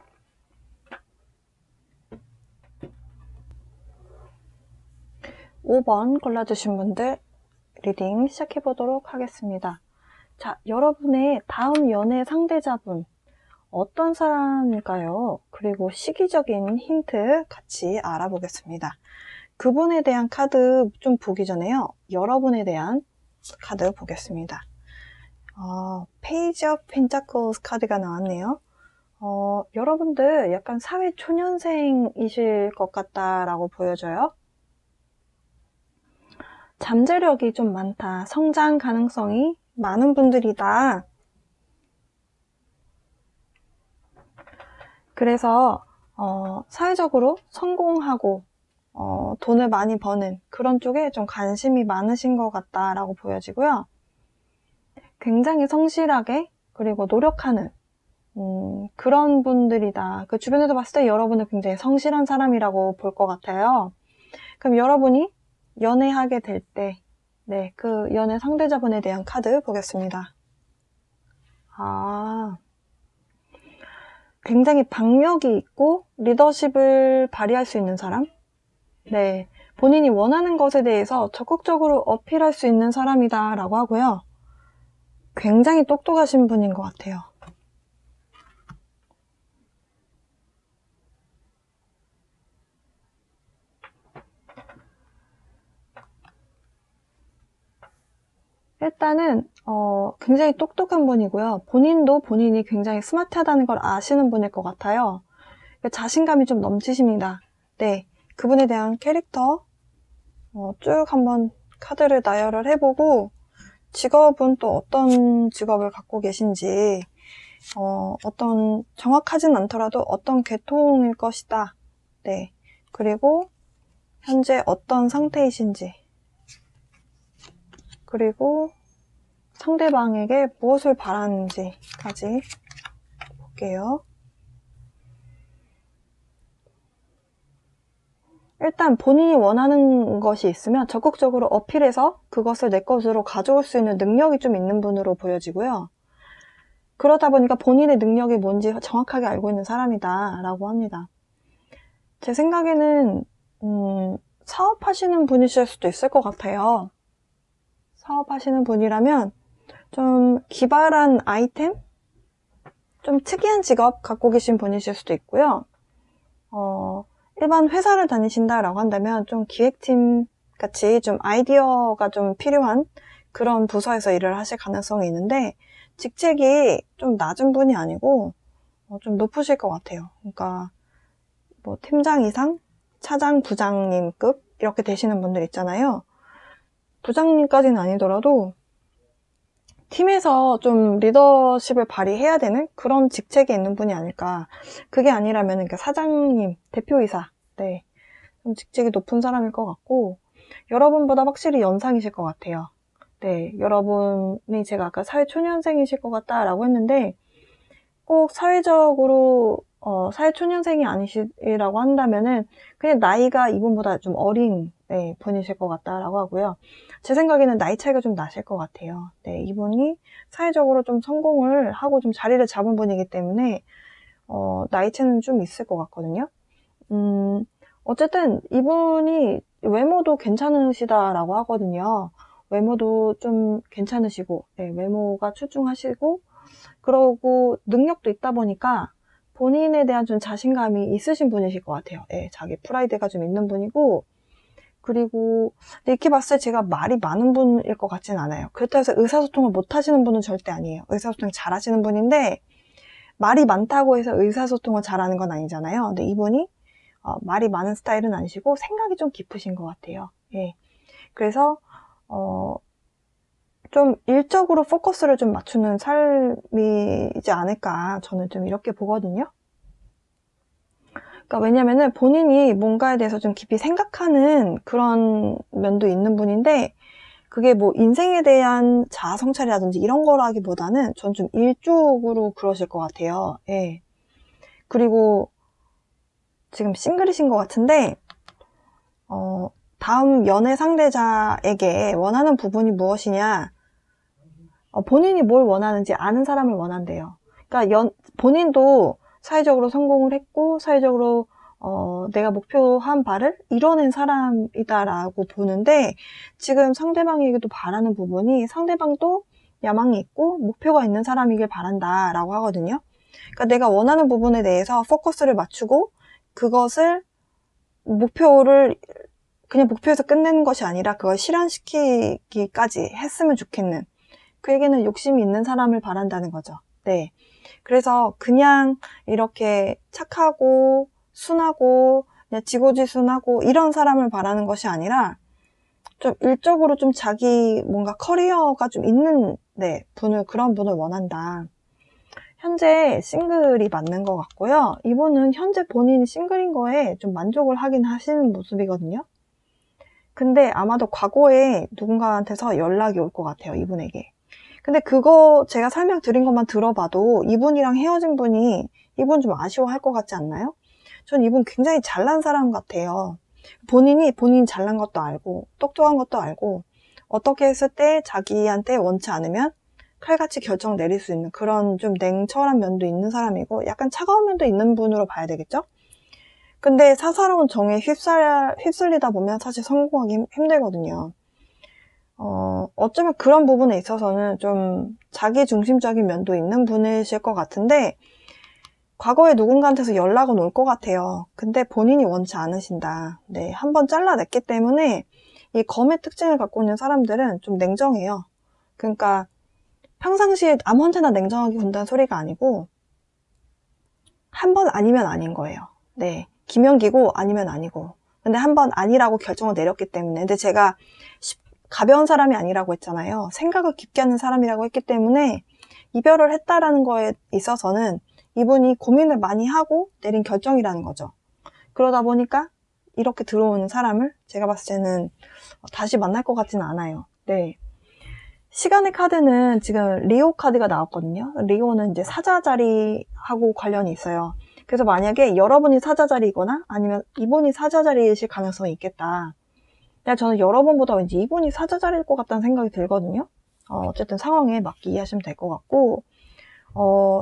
A: 5번 골라주신 분들 리딩 시작해보도록 하겠습니다. 자, 여러분의 다음 연애 상대자분 어떤 사람일까요? 그리고 시기적인 힌트 같이 알아보겠습니다. 그분에 대한 카드 좀 보기 전에요. 여러분에 대한 카드 보겠습니다. Page of Pentacles 카드가 나왔네요. 여러분들 약간 사회 초년생이실 것 같다라고 보여져요. 잠재력이 좀 많다. 성장 가능성이 많은 분들이다. 그래서 사회적으로 성공하고 돈을 많이 버는 그런 쪽에 좀 관심이 많으신 것 같다라고 보여지고요. 굉장히 성실하게 그리고 노력하는 그런 분들이다. 그 주변에서 봤을 때 여러분은 굉장히 성실한 사람이라고 볼 것 같아요. 그럼 여러분이 연애하게 될 때, 네, 그 연애 상대자분에 대한 카드 보겠습니다. 굉장히 박력이 있고 리더십을 발휘할 수 있는 사람? 네, 본인이 원하는 것에 대해서 적극적으로 어필할 수 있는 사람이다 라고 하고요. 굉장히 똑똑하신 분인 것 같아요. 일단은 굉장히 똑똑한 분이고요. 본인도 본인이 굉장히 스마트하다는 걸 아시는 분일 것 같아요. 자신감이 좀 넘치십니다. 네, 그분에 대한 캐릭터 쭉 한번 카드를 나열을 해보고 직업은 또 어떤 직업을 갖고 계신지 어떤 정확하진 않더라도 어떤 계통일 것이다. 네, 그리고 현재 어떤 상태이신지, 그리고 상대방에게 무엇을 바라는지까지 볼게요. 일단 본인이 원하는 것이 있으면 적극적으로 어필해서 그것을 내 것으로 가져올 수 있는 능력이 좀 있는 분으로 보여지고요. 그러다 보니까 본인의 능력이 뭔지 정확하게 알고 있는 사람이다 라고 합니다. 제 생각에는 사업하시는 분이실 수도 있을 것 같아요. 사업하시는 분이라면 좀 기발한 아이템? 좀 특이한 직업 갖고 계신 분이실 수도 있고요. 일반 회사를 다니신다라고 한다면 좀 기획팀 같이 좀 아이디어가 좀 필요한 그런 부서에서 일을 하실 가능성이 있는데 직책이 좀 낮은 분이 아니고 좀 높으실 것 같아요. 그러니까 뭐 팀장 이상, 차장, 부장님급 이렇게 되시는 분들 있잖아요. 부장님까지는 아니더라도 팀에서 좀 리더십을 발휘해야 되는 그런 직책에 있는 분이 아닐까. 그게 아니라면 그러니까 사장님, 대표이사, 네, 좀 직책이 높은 사람일 것 같고 여러분보다 확실히 연상이실 것 같아요. 네, 여러분이 제가 아까 사회초년생이실 것 같다라고 했는데 꼭 사회적으로 사회초년생이 아니시라고 한다면은 그냥 나이가 이분보다 좀 어린 분이실 것 같다라고 하고요. 제 생각에는 나이 차이가 좀 나실 것 같아요. 네, 이분이 사회적으로 좀 성공을 하고 좀 자리를 잡은 분이기 때문에 나이 차이는 좀 있을 것 같거든요. 어쨌든 이분이 외모도 괜찮으시다라고 하거든요. 외모도 좀 괜찮으시고, 네, 외모가 출중하시고, 그러고 능력도 있다 보니까 본인에 대한 좀 자신감이 있으신 분이실 것 같아요. 네, 자기 프라이드가 좀 있는 분이고, 그리고 이렇게 봤을 때 제가 말이 많은 분일 것 같진 않아요. 그렇다고 해서 의사소통을 못 하시는 분은 절대 아니에요. 의사소통 잘 하시는 분인데 말이 많다고 해서 의사소통을 잘하는 건 아니잖아요. 근데 이분이 말이 많은 스타일은 아니시고 생각이 좀 깊으신 것 같아요. 예. 그래서 좀 일적으로 포커스를 좀 맞추는 삶이지 않을까 저는 좀 이렇게 보거든요. 그러니까 왜냐면은 본인이 뭔가에 대해서 좀 깊이 생각하는 그런 면도 있는 분인데 그게 뭐 인생에 대한 자아 성찰이라든지 이런 거라기보다는 전 좀 일적으로 그러실 것 같아요. 예. 그리고 지금 싱글이신 것 같은데 다음 연애 상대자에게 원하는 부분이 무엇이냐, 본인이 뭘 원하는지 아는 사람을 원한대요. 그러니까 본인도 사회적으로 성공을 했고 사회적으로 내가 목표한 바를 이뤄낸 사람이다라고 보는데 지금 상대방에게도 바라는 부분이 상대방도 야망이 있고 목표가 있는 사람이길 바란다라고 하거든요. 그러니까 내가 원하는 부분에 대해서 포커스를 맞추고 그것을 목표를 그냥 목표에서 끝내는 것이 아니라 그걸 실현시키기까지 했으면 좋겠는, 그에게는 욕심이 있는 사람을 바란다는 거죠. 네. 그래서 그냥 이렇게 착하고 순하고 그냥 지고지순하고 이런 사람을 바라는 것이 아니라 좀 일적으로 좀 자기 뭔가 커리어가 좀 있는 그런 분을 원한다. 현재 싱글이 맞는 것 같고요. 이분은 현재 본인이 싱글인 거에 좀 만족을 하긴 하시는 모습이거든요. 근데 아마도 과거에 누군가한테서 연락이 올 것 같아요, 이분에게. 근데 그거 제가 설명드린 것만 들어봐도 이분이랑 헤어진 분이 이분 좀 아쉬워할 것 같지 않나요? 전 이분 굉장히 잘난 사람 같아요. 본인 잘난 것도 알고 똑똑한 것도 알고 어떻게 했을 때 자기한테 원치 않으면 칼같이 결정 내릴 수 있는 그런 좀 냉철한 면도 있는 사람이고 약간 차가운 면도 있는 분으로 봐야 되겠죠? 근데 사사로운 정에 휩쓸리다 보면 사실 성공하기 힘들거든요. 어쩌면 그런 부분에 있어서는 좀 자기중심적인 면도 있는 분이실 것 같은데 과거에 누군가한테서 연락은 올 것 같아요. 근데 본인이 원치 않으신다. 네, 한번 잘라냈기 때문에 이 검의 특징을 갖고 있는 사람들은 좀 냉정해요. 그러니까 평상시에 아무한테나 냉정하게 군다는 소리가 아니고 한 번 아니면 아닌 거예요. 네, 기면기고 아니면 아니고. 근데 한 번 아니라고 결정을 내렸기 때문에. 근데 제가 가벼운 사람이 아니라고 했잖아요. 생각을 깊게 하는 사람이라고 했기 때문에 이별을 했다라는 거에 있어서는 이분이 고민을 많이 하고 내린 결정이라는 거죠. 그러다 보니까 이렇게 들어오는 사람을 제가 봤을 때는 다시 만날 것 같지는 않아요. 네. 시간의 카드는 지금 리오 카드가 나왔거든요. 리오는 이제 사자자리하고 관련이 있어요. 그래서 만약에 여러분이 사자자리이거나 아니면 이분이 사자자리이실 가능성이 있겠다. 근데 저는 여러분보다 왠지 이분이 사자자리일 것 같다는 생각이 들거든요. 어쨌든 상황에 맞게 이해하시면 될 것 같고,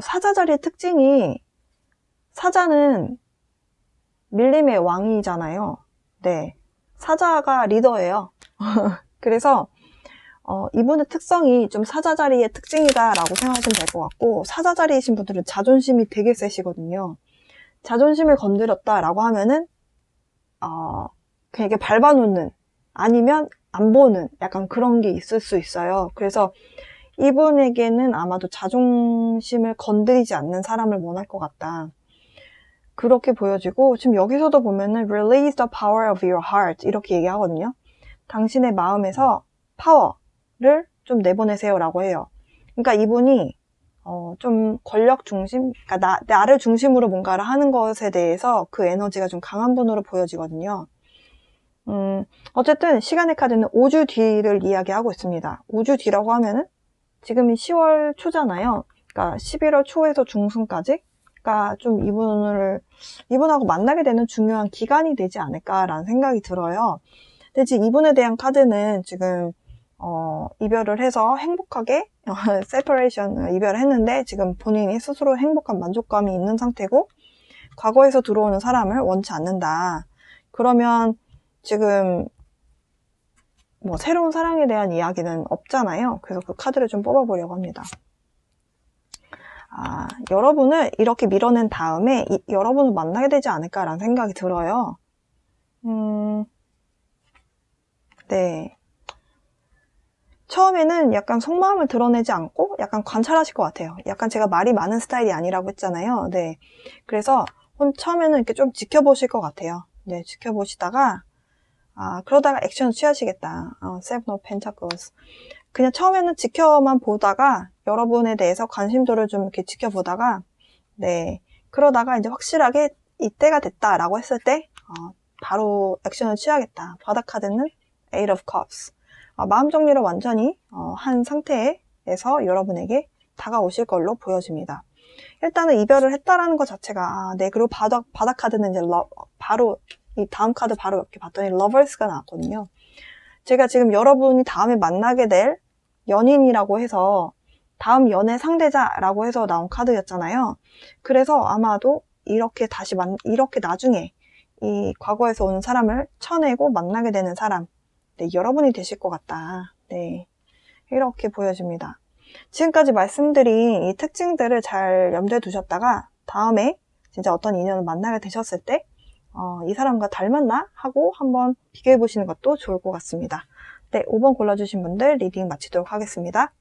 A: 사자자리의 특징이, 사자는 밀림의 왕이잖아요. 네. 사자가 리더예요. 그래서 이분의 특성이 좀 사자자리의 특징이다라고 생각하시면 될 것 같고, 사자자리이신 분들은 자존심이 되게 세시거든요. 자존심을 건드렸다라고 하면은 그냥 이게 밟아놓는, 아니면 안 보는 약간 그런 게 있을 수 있어요. 그래서 이분에게는 아마도 자존심을 건드리지 않는 사람을 원할 것 같다. 그렇게 보여지고, 지금 여기서도 보면은 release the power of your heart 이렇게 얘기하거든요. 당신의 마음에서 파워를 좀 내보내세요 라고 해요. 그러니까 이분이 좀 권력 중심, 그러니까 나를 중심으로 뭔가를 하는 것에 대해서 그 에너지가 좀 강한 분으로 보여지거든요. 어쨌든 시간의 카드는 5주 뒤를 이야기하고 있습니다. 5주 뒤라고 하면은 지금이 10월 초잖아요. 그러니까 11월 초에서 중순까지가 좀 이분하고 만나게 되는 중요한 기간이 되지 않을까라는 생각이 들어요. 근데 지금 이분에 대한 카드는 지금 이별을 해서 행복하게 세퍼레이션 이별을 했는데 지금 본인이 스스로 행복한 만족감이 있는 상태고, 과거에서 들어오는 사람을 원치 않는다. 그러면 지금 뭐 새로운 사랑에 대한 이야기는 없잖아요. 그래서 그 카드를 좀 뽑아보려고 합니다. 여러분을 이렇게 밀어낸 다음에 여러분을 만나게 되지 않을까라는 생각이 들어요. 네. 처음에는 약간 속마음을 드러내지 않고 약간 관찰하실 것 같아요. 약간 제가 말이 많은 스타일이 아니라고 했잖아요. 네. 그래서 처음에는 이렇게 좀 지켜보실 것 같아요. 네, 지켜보시다가 그러다가 액션을 취하시겠다. Seven of Pentacles. 그냥 처음에는 지켜만 보다가 여러분에 대해서 관심도를 좀 이렇게 지켜보다가, 네, 그러다가 이제 확실하게 이때가 됐다라고 했을 때 바로 액션을 취하겠다. 바닥 카드는 Eight of Cups. 마음 정리를 완전히 한 상태에서 여러분에게 다가오실 걸로 보여집니다. 일단은 이별을 했다라는 것 자체가, 네, 그리고 바닥 카드는 이제 바로 이 다음 카드 바로 이렇게 봤더니 러버스가 나왔거든요. 제가 지금 여러분이 다음에 만나게 될 연인이라고 해서 다음 연애 상대자라고 해서 나온 카드였잖아요. 그래서 아마도 이렇게 이렇게 나중에 이 과거에서 오는 사람을 쳐내고 만나게 되는 사람, 네, 여러분이 되실 것 같다. 네, 이렇게 보여집니다. 지금까지 말씀드린 이 특징들을 잘 염두에 두셨다가 다음에 진짜 어떤 인연을 만나게 되셨을 때 이 사람과 닮았나? 하고 한번 비교해 보시는 것도 좋을 것 같습니다. 네, 5번 골라주신 분들 리딩 마치도록 하겠습니다.